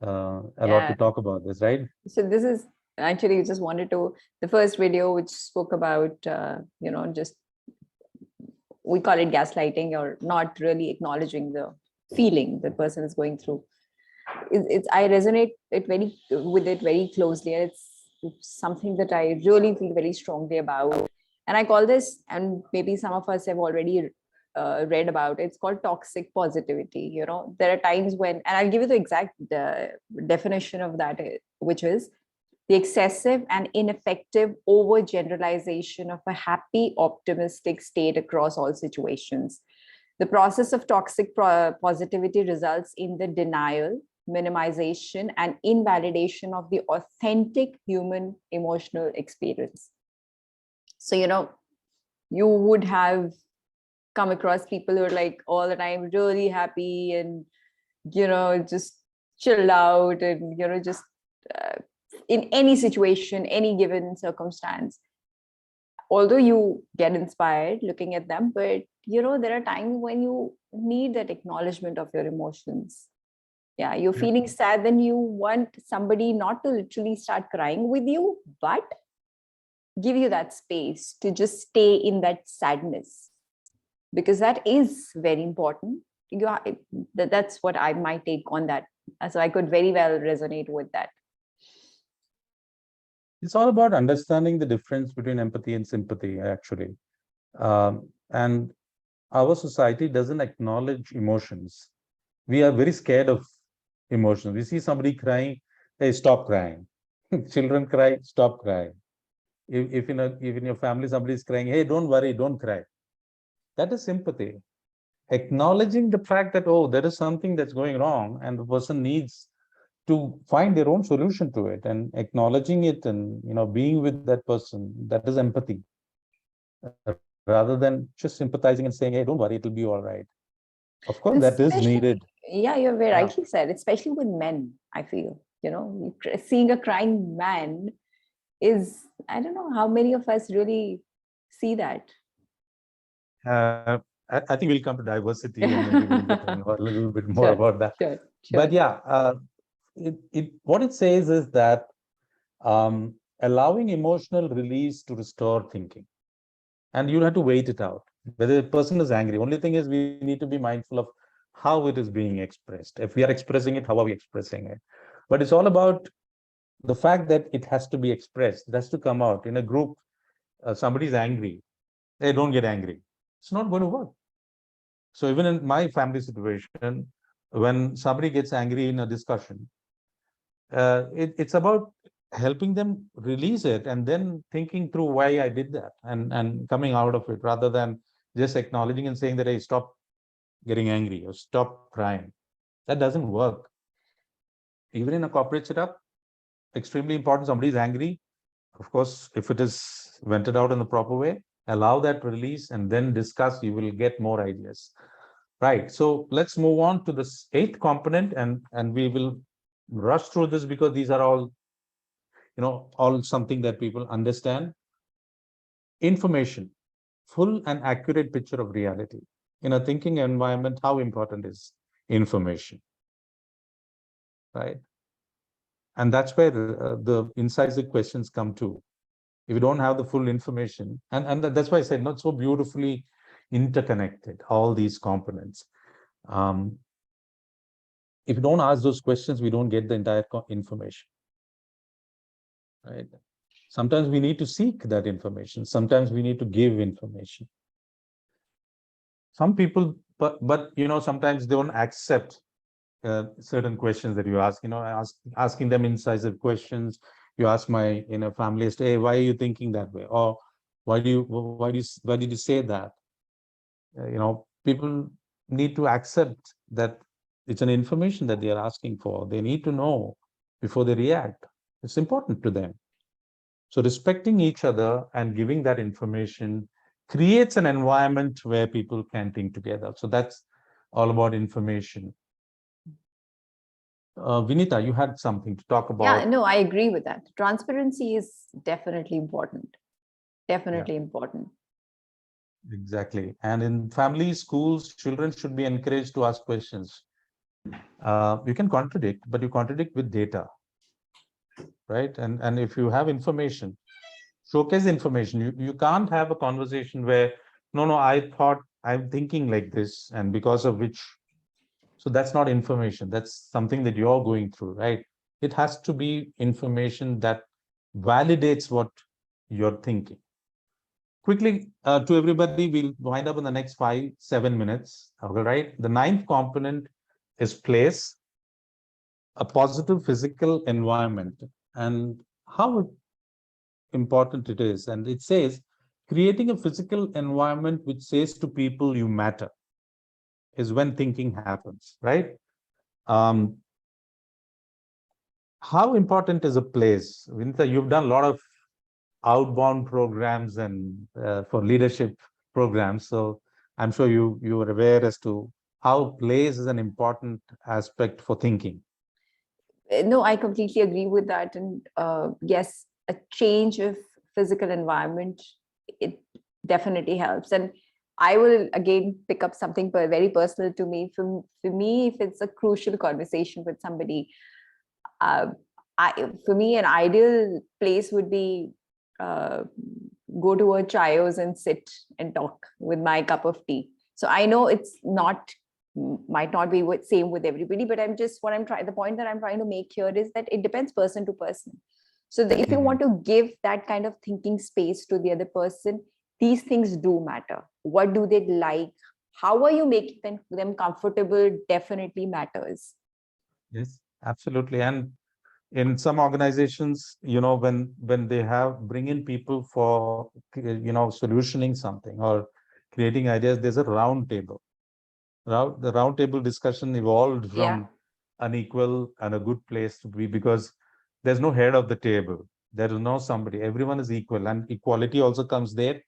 [SPEAKER 1] a lot to talk about this, right?
[SPEAKER 3] So this is actually just wanted to, the first video which spoke about, just, we call it gaslighting, or not really acknowledging the feeling the person is going through. I resonate with it very closely. It's something that I really feel very strongly about. And I call this, and maybe some of us have already read about it, it's called toxic positivity. There are times when, and I'll give you the exact definition of that, which is the excessive and ineffective overgeneralization of a happy, optimistic state across all situations. The process of toxic positivity results in the denial, minimization, and invalidation of the authentic human emotional experience. So, you would have come across people who are like all the time really happy and, just chilled out and, just in any situation, any given circumstance. Although you get inspired looking at them, but, there are times when you need that acknowledgement of your emotions. Yeah, you're feeling sad, then you want somebody not to literally start crying with you, but give you that space to just stay in that sadness, because that is very important. That's what my take on that. So I could very well resonate with that.
[SPEAKER 1] It's all about understanding the difference between empathy and sympathy, actually. And our society doesn't acknowledge emotions. We are very scared of emotions. We see somebody crying, hey, stop crying. Children cry, stop crying. If in your family somebody is crying, hey, don't worry, don't cry. That is sympathy. Acknowledging the fact that, oh, there is something that's going wrong and the person needs to find their own solution to it, and acknowledging it and being with that person, that is empathy, rather than just sympathizing and saying, hey, don't worry, it'll be all right. Of course, that is needed.
[SPEAKER 3] Yeah, you're very rightly said, especially with men. I feel seeing a crying man is, I don't know how many of us really see that.
[SPEAKER 1] I think we'll come to diversity and maybe we'll get a little bit more about that.
[SPEAKER 3] Sure.
[SPEAKER 1] But yeah, what it says is that allowing emotional release to restore thinking, and you'll have to wait it out. Whether the person is angry, only thing is we need to be mindful of how it is being expressed. If we are expressing it, how are we expressing it? But it's all about the fact that it has to be expressed. It has to come out. In a group, somebody's angry. They don't get angry. It's not going to work. So even in my family situation, when somebody gets angry in a discussion, it's about helping them release it and then thinking through why I did that and coming out of it, rather than just acknowledging and saying that, hey, stop getting angry or stop crying. That doesn't work. Even in a corporate setup, extremely important. Somebody is angry. Of course, if it is vented out in the proper way, allow that release and then discuss, you will get more ideas. Right. So let's move on to this 8th component, and we will rush through this because these are all, all something that people understand. Information, full and accurate picture of reality. In a thinking environment, how important is information? Right. And that's where the incisive questions come to. If you don't have the full information, and that's why I said not so beautifully interconnected, all these components. If you don't ask those questions, we don't get the entire information, right? Sometimes we need to seek that information. Sometimes we need to give information. Some people, but you know, sometimes they don't accept certain questions that you ask. You know, asking them incisive questions. You ask my family, hey, why are you thinking that way? Or why did you say that? You know, people need to accept that it's an information that they are asking for. They need to know before they react. It's important to them. So respecting each other and giving that information creates an environment where people can think together. So that's all about information. Vinita, you had something to talk about.
[SPEAKER 3] Yeah, no, I agree with that. Transparency is definitely important. Definitely important.
[SPEAKER 1] Exactly. And in families, schools, children should be encouraged to ask questions. You can contradict, but you contradict with data, right? And if you have information, showcase information. You can't have a conversation where, no, I thought I'm thinking like this, and because of which, so that's not information. That's something that you're going through, right? It has to be information that validates what you're thinking. Quickly, to everybody, we'll wind up in the next 5-7 minutes. All right. The ninth component is place, a positive physical environment, and how important it is. And it says, creating a physical environment which says to people you matter is when thinking happens, right? How important is a place? Vinita, you've done a lot of outbound programs and for leadership programs. So I'm sure you are aware as to how place is an important aspect for thinking.
[SPEAKER 3] No, I completely agree with that. And yes, a change of physical environment, it definitely helps. And I will again pick up something very personal to me. For me, if it's a crucial conversation with somebody, for me, an ideal place would be go to a chayos and sit and talk with my cup of tea. So I know it's might not be same with everybody, but the point that I'm trying to make here is that it depends person to person. So if you want to give that kind of thinking space to the other person, these things do matter. What do they like? How are you making them comfortable? Definitely matters.
[SPEAKER 1] Yes, absolutely. And in some organizations, when they bring in people for, solutioning something or creating ideas, there's a round table. The round table discussion evolved from an equal and a good place to be, because there's no head of the table. There is no somebody. Everyone is equal, and equality also comes there.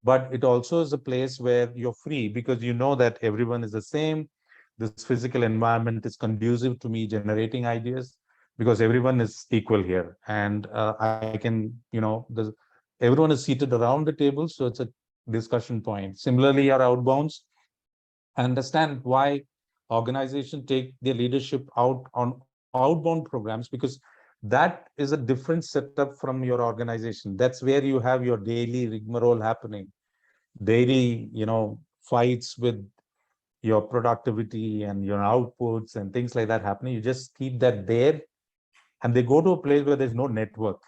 [SPEAKER 1] But it also is a place where you're free, because you know that everyone is the same. This physical environment is conducive to me generating ideas, because everyone is equal here. And I can, everyone is seated around the table, so it's a discussion point. Similarly, our outbounds, understand why organizations take their leadership out on outbound programs, because that is a different setup from your organization. That's where you have your daily rigmarole happening, daily, fights with your productivity and your outputs and things like that happening. You just keep that there, and they go to a place where there's no network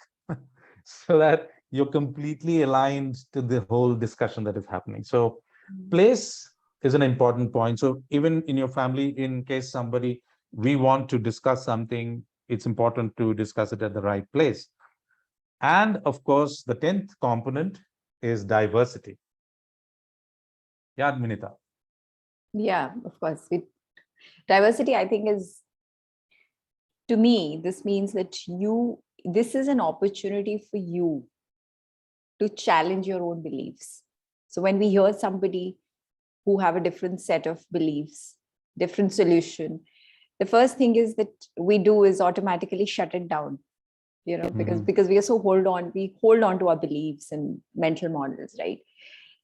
[SPEAKER 1] so that you're completely aligned to the whole discussion that is happening. So place is an important point. So even in your family, in case we want to discuss something, it's important to discuss it at the right place. And of course, the 10th component is diversity. Yeah, Minita.
[SPEAKER 3] Yeah, of course. Diversity, I think, to me, this means that this is an opportunity for you to challenge your own beliefs. So when we hear somebody who have a different set of beliefs, different solution, the first thing is that we do is automatically shut it down, because we are so we hold on to our beliefs and mental models, right?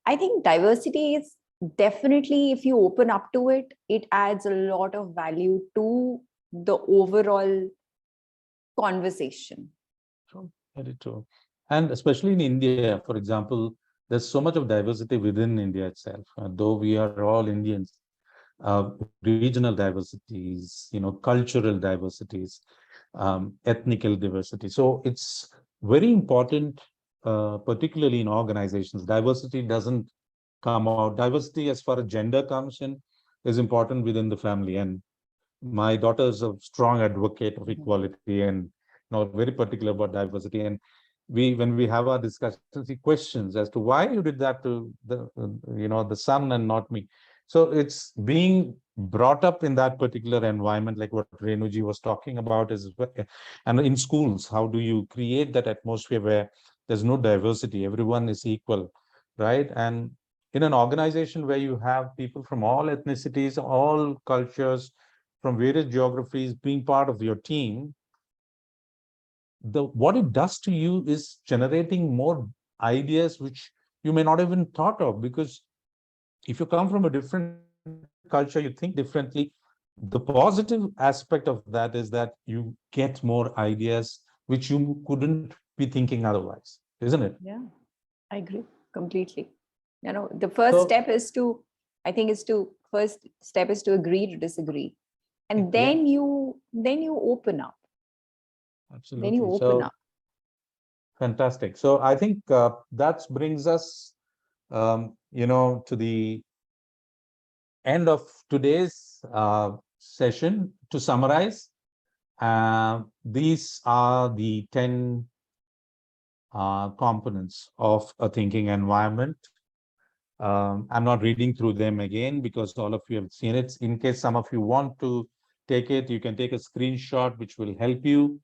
[SPEAKER 3] I think diversity is definitely, if you open up to it, it adds a lot of value to the overall conversation.
[SPEAKER 1] True, very true. And especially in India, for example, there's so much of diversity within India itself. Though we are all Indians, regional diversities, cultural diversities, ethnical diversity. So it's very important, particularly in organizations. Diversity doesn't come out. Diversity as far as gender comes in is important within the family. And my daughter is a strong advocate of equality and very particular about diversity. And when we have our discussions, he questions as to why you did that to the son and not me. So it's being brought up in that particular environment, like what Renuji was talking about, and in schools, how do you create that atmosphere where there's no diversity, everyone is equal, right? And in an organization where you have people from all ethnicities, all cultures, from various geographies being part of your team, what it does to you is generating more ideas which you may not even thought of, because if you come from a different culture, you think differently. The positive aspect of that is that you get more ideas which you couldn't be thinking otherwise, isn't it?
[SPEAKER 3] Yeah, I agree completely. The first step is to, first step is to agree to disagree. And then you open up.
[SPEAKER 1] Absolutely.
[SPEAKER 3] Then you open up.
[SPEAKER 1] Fantastic. So I think that brings us, to the end of today's session. To summarize, these are the 10 components of a thinking environment. I'm not reading through them again because all of you have seen it. In case some of you want to take it, you can take a screenshot, which will help you.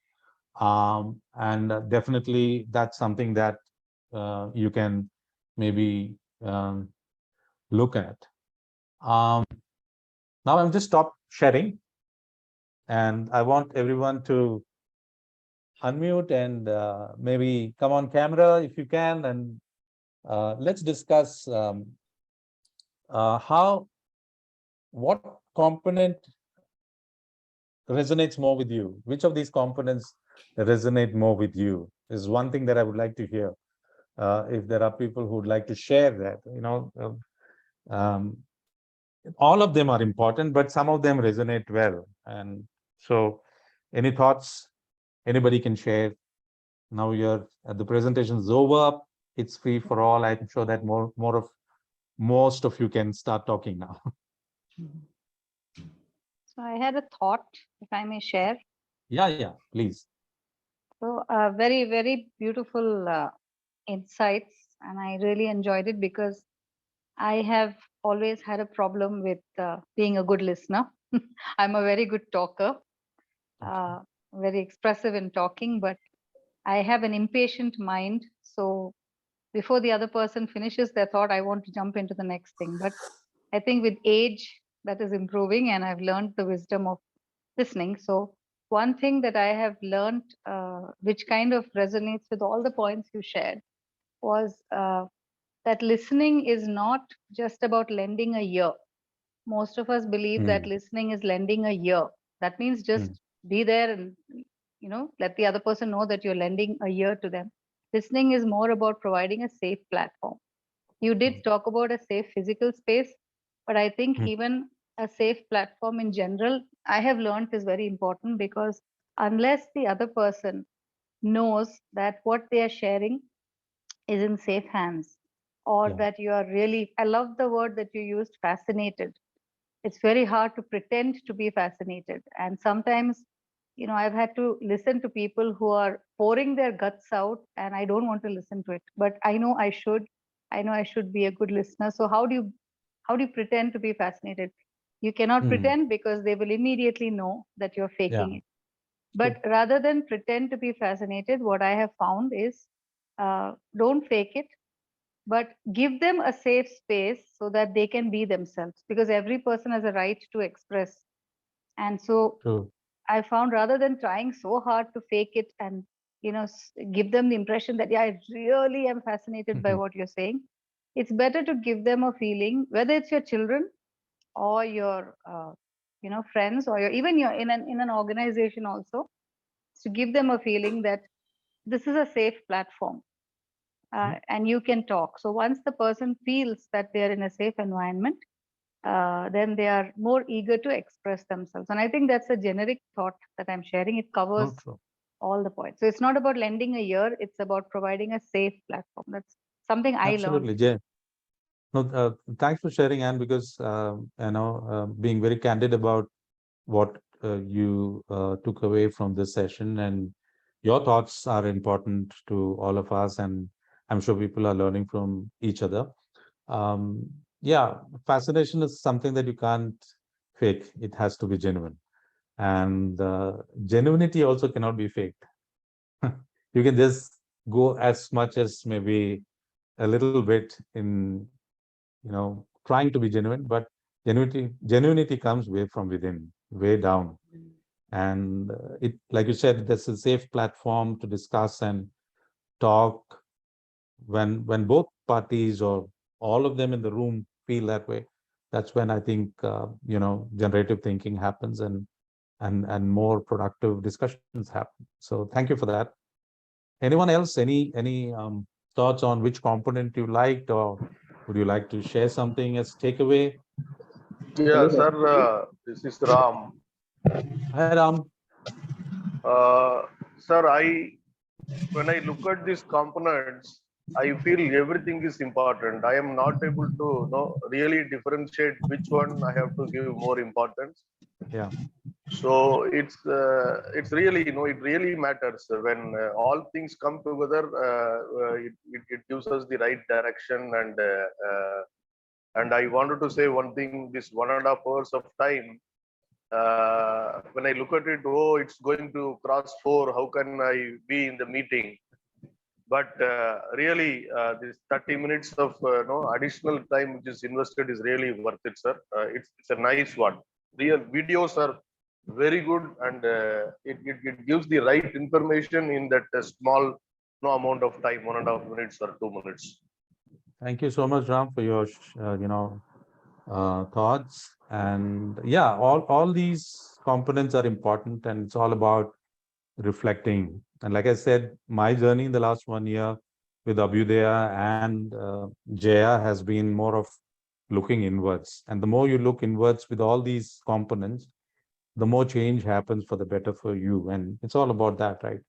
[SPEAKER 1] And definitely that's something that you can maybe look at. Now I'm just stop sharing, and I want everyone to unmute and maybe come on camera if you can, and let's discuss what component resonates more with you. Which of these components resonate more with you is one thing that I would like to hear. If there are people who would like to share that, all of them are important, but some of them resonate well. And so any thoughts anybody can share? Now the presentation is over. It's free for all. I'm sure that most of you can start talking now.
[SPEAKER 10] So I had a thought, if I may share.
[SPEAKER 1] Yeah, please.
[SPEAKER 10] So very, very beautiful insights, and I really enjoyed it because I have always had a problem with being a good listener. I'm a very good talker, very expressive in talking, but I have an impatient mind. So before the other person finishes their thought, I want to jump into the next thing. But I think with age, that is improving, and I've learned the wisdom of listening. So one thing that I have learned, which kind of resonates with all the points you shared, was that listening is not just about lending a ear. Most of us believe that listening is lending a ear. That means just be there and let the other person know that you're lending a ear to them. Listening is more about providing a safe platform. You did talk about a safe physical space, but I think even a safe platform in general, I have learned is very important, because unless the other person knows that what they are sharing is in safe hands, or that you are really, I love the word that you used, fascinated. It's very hard to pretend to be fascinated. And sometimes, I've had to listen to people who are pouring their guts out, and I don't want to listen to it, but I know I should be a good listener. So how do you pretend to be fascinated? You cannot pretend, because they will immediately know that you're faking it. But rather than pretend to be fascinated, what I have found is don't fake it, but give them a safe space so that they can be themselves, because every person has a right to express. And so I found, rather than trying so hard to fake it and give them the impression that I really am fascinated by what you're saying, it's better to give them a feeling, whether it's your children or your friends, or even your in an organization also. to give them a feeling that this is a safe platform and you can talk. So once the person feels that they are in a safe environment, then they are more eager to express themselves. And I think that's a generic thought that I'm sharing. It covers all the points. So it's not about lending a ear, it's about providing a safe platform. That's something I learned.
[SPEAKER 1] Absolutely, Jay. No, thanks for sharing, Anne, because being very candid about what you took away from this session, and your thoughts are important to all of us, and I'm sure people are learning from each other. Yeah, fascination is something that you can't fake. It has to be genuine, and genuinity also cannot be faked. You can just go as much as maybe a little bit in trying to be genuine, but genuinity comes way from within, way down. And it, like you said, there's a safe platform to discuss and talk. When both parties or all of them in the room feel that way, that's when I think generative thinking happens and more productive discussions happen. So thank you for that. Anyone else? Any thoughts on which component you liked, or would you like to share something as takeaway?
[SPEAKER 15] Yeah, sir, this is Ram.
[SPEAKER 1] Hi, Ram.
[SPEAKER 15] Sir, when I look at these components, I feel everything is important. I am not able to really differentiate which one I have to give more importance.
[SPEAKER 1] Yeah.
[SPEAKER 15] So it's really it really matters when all things come together. It gives us the right direction, and I wanted to say one thing. This 1.5 hours of time. When I look at it, oh, it's going to cross 4. How can I be in the meeting? But really, this 30 minutes of additional time which is invested is really worth it, sir. It's a nice one. Real videos are very good, and it gives the right information in that small amount of time, 1.5 minutes or 2 minutes.
[SPEAKER 1] Thank you so much, Ram, for your thoughts. And yeah, all these components are important, and it's all about reflecting. And like I said, my journey in the last 1 year with Abhyudaya and Jaya has been more of looking inwards. And the more you look inwards with all these components, the more change happens for the better for you. And it's all about that, right?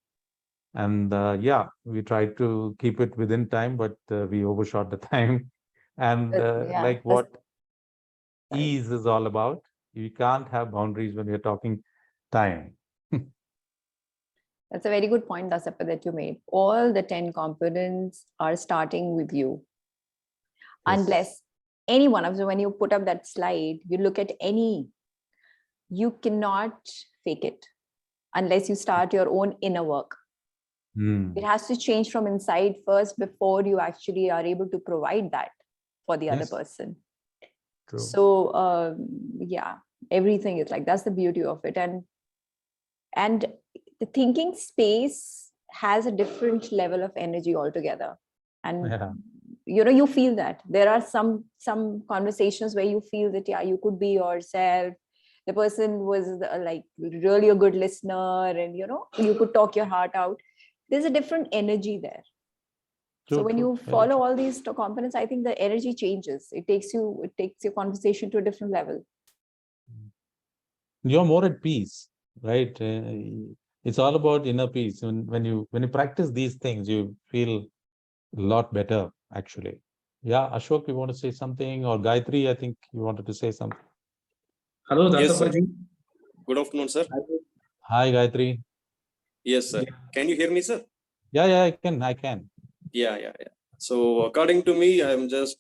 [SPEAKER 1] And yeah, we tried to keep it within time, but we overshot the time. And like what ease is all about, you can't have boundaries when you're talking time.
[SPEAKER 3] That's a very good point, Dasappa, that you made. All the 10 components are starting with you. Yes. Unless any one of them, when you put up that slide, you look at any, you cannot fake it unless you start your own inner work. It has to change from inside first before you actually are able to provide that for the other person. True. So yeah, everything is like, that's the beauty of it. And the thinking space has a different level of energy altogether. And you feel that there are some conversations where you feel that, yeah, you could be yourself. The person was like really a good listener, and you could talk your heart out. There's a different energy there. True, so when you follow all these components, I think the energy changes. It takes your conversation to a different level.
[SPEAKER 1] You're more at peace, right? It's all about inner peace. When you practice these things, you feel a lot better, actually. Yeah, Ashok, you want to say something? Or Gayatri, I think you wanted to say something.
[SPEAKER 16] Hello, Dasappa ji. Good afternoon, sir.
[SPEAKER 1] Hi, Gayatri.
[SPEAKER 16] Yes, sir. Can you hear me, sir?
[SPEAKER 1] Yeah, I can.
[SPEAKER 16] Yeah. So according to me, I'm just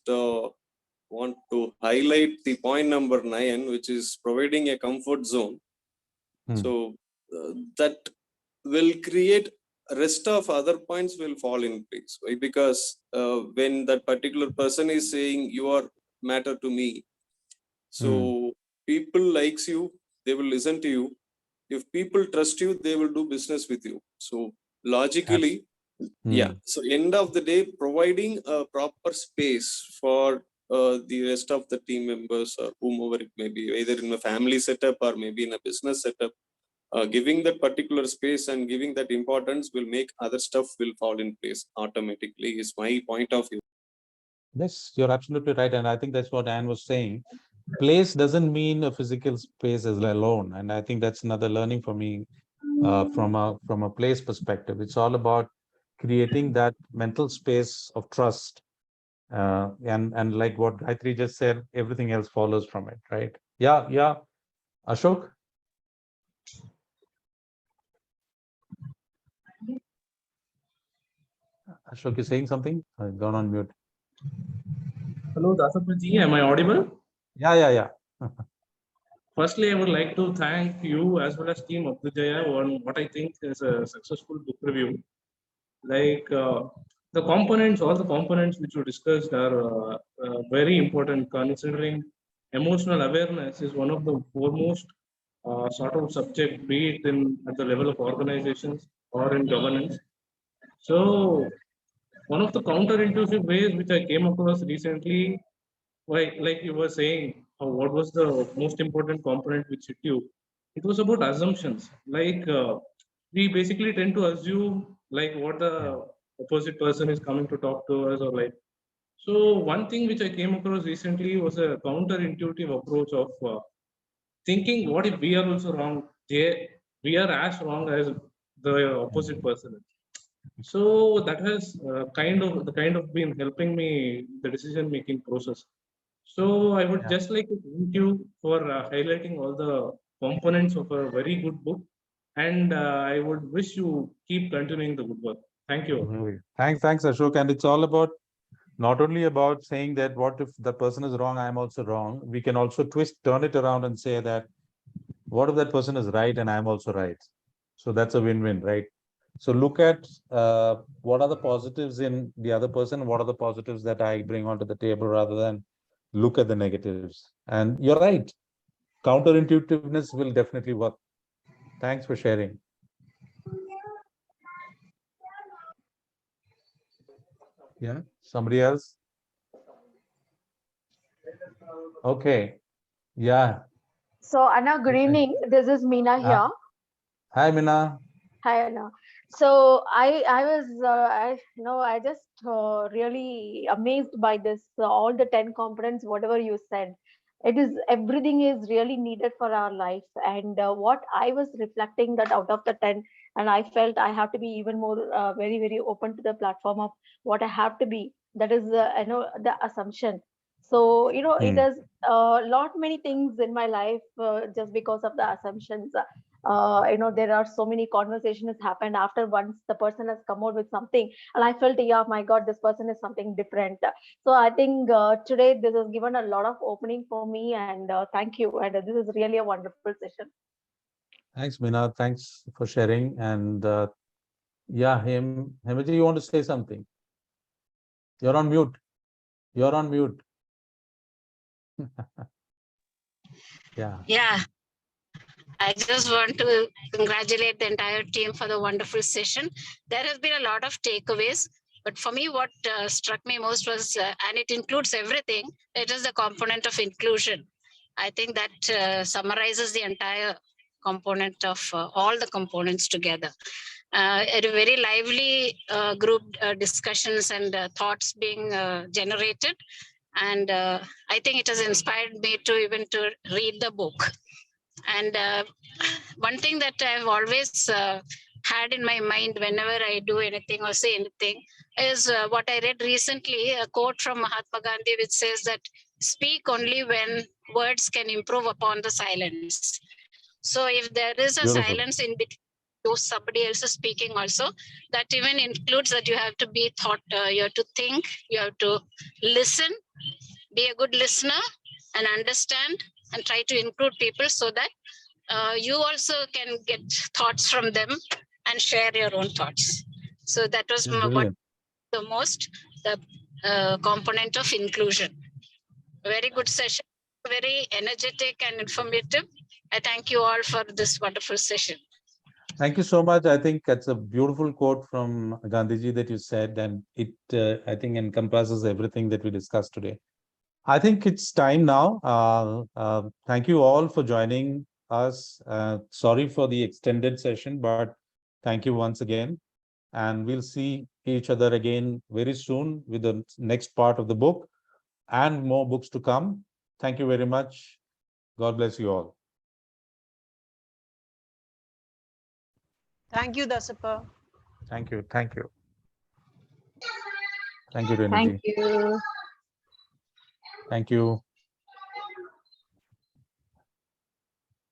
[SPEAKER 16] want to highlight the point number 9, which is providing a comfort zone. So that will create rest of other points will fall in place. Right? Because when that particular person is saying you are matter to me, so people likes you, they will listen to you. If people trust you, they will do business with you. So logically, so end of the day, providing a proper space for the rest of the team members or whomever it may be, either in a family setup or maybe in a business setup, giving that particular space and giving that importance will make other stuff will fall in place automatically, is my point of view.
[SPEAKER 1] Yes, you're absolutely right. And I think that's what Anne was saying. Place doesn't mean a physical space as alone. And I think that's another learning for me from a place perspective. It's all about creating that mental space of trust. And like what Gayatri just said, everything else follows from it, right? Yeah. Ashok? Ashok is saying something? I've gone on mute.
[SPEAKER 17] Hello, Dasappa ji, am I audible?
[SPEAKER 1] Yeah.
[SPEAKER 17] Firstly, I would like to thank you as well as team Aug'22 on what I think is a successful book review. Like the components, all the components which you discussed are very important, considering emotional awareness is one of the foremost sort of subject, be it at the level of organizations or in governance. So one of the counterintuitive ways which I came across recently, like you were saying, what was the most important component which hit you? It was about assumptions. Like we basically tend to assume like what the opposite person is coming to talk to us, or like. So one thing which I came across recently was a counterintuitive approach of thinking, what if we are also wrong? We are as wrong as the opposite person. So that has kind of been helping me the decision making process. So I would just like to thank you for highlighting all the components of a very good book, and I would wish you keep continuing the good work. Thank you.
[SPEAKER 1] Thanks, Ashok. And it's all about not only about saying that what if the person is wrong, I'm also wrong. We can also turn it around and say that what if that person is right and I'm also right? So that's a win-win, right? So look at what are the positives in the other person, what are the positives that I bring onto the table, rather than look at the negatives. And you're right, counterintuitiveness will definitely work. Thanks for sharing. Yeah, somebody else? Okay, yeah.
[SPEAKER 18] So Anna, good evening. This is Meena here.
[SPEAKER 1] Hi, Meena.
[SPEAKER 18] Hi Anna. So I was I just really amazed by this all the 10 components whatever you said. It is everything is really needed for our life, and what I was reflecting that out of the 10, and I felt I have to be even more very open to the platform of what I have to be. That is the assumption. So it does a lot many things in my life just because of the assumptions. There are so many conversations happened after once the person has come out with something, and I felt, yeah, my God, this person is something different. So I think today this has given a lot of opening for me, and thank you. And this is really a wonderful session.
[SPEAKER 1] Thanks, Meena. Thanks for sharing. And yeah, Hemaji, you want to say something? You're on mute. You're on mute.
[SPEAKER 19] Yeah. I just want to congratulate the entire team for the wonderful session. There has been a lot of takeaways, but for me, what struck me most was, and it includes everything, it is the component of inclusion. I think that summarizes the entire component of all the components together. A very lively group discussions and thoughts being generated. And I think it has inspired me to even to read the book. And one thing that I've always had in my mind whenever I do anything or say anything is what I read recently, a quote from Mahatma Gandhi, which says that speak only when words can improve upon the silence. So if there is a silence in between, somebody else is speaking also, that even includes that you have to be you have to think, you have to listen, be a good listener and understand and try to include people so that you also can get thoughts from them and share your own thoughts. So that was what the most component of inclusion. Very good session, very energetic and informative. I thank you all for this wonderful session.
[SPEAKER 1] Thank you so much. I think that's a beautiful quote from Gandhiji that you said, and it, I think, encompasses everything that we discussed today. I think it's time now. Thank you all for joining us. Sorry for the extended session, but thank you once again. And we'll see each other again very soon with the next part of the book and more books to come. Thank you very much. God bless you all.
[SPEAKER 2] Thank you, Dasappa.
[SPEAKER 1] Thank you. Thank you. Thank you, Renuji.
[SPEAKER 3] Thank you.
[SPEAKER 1] Thank you.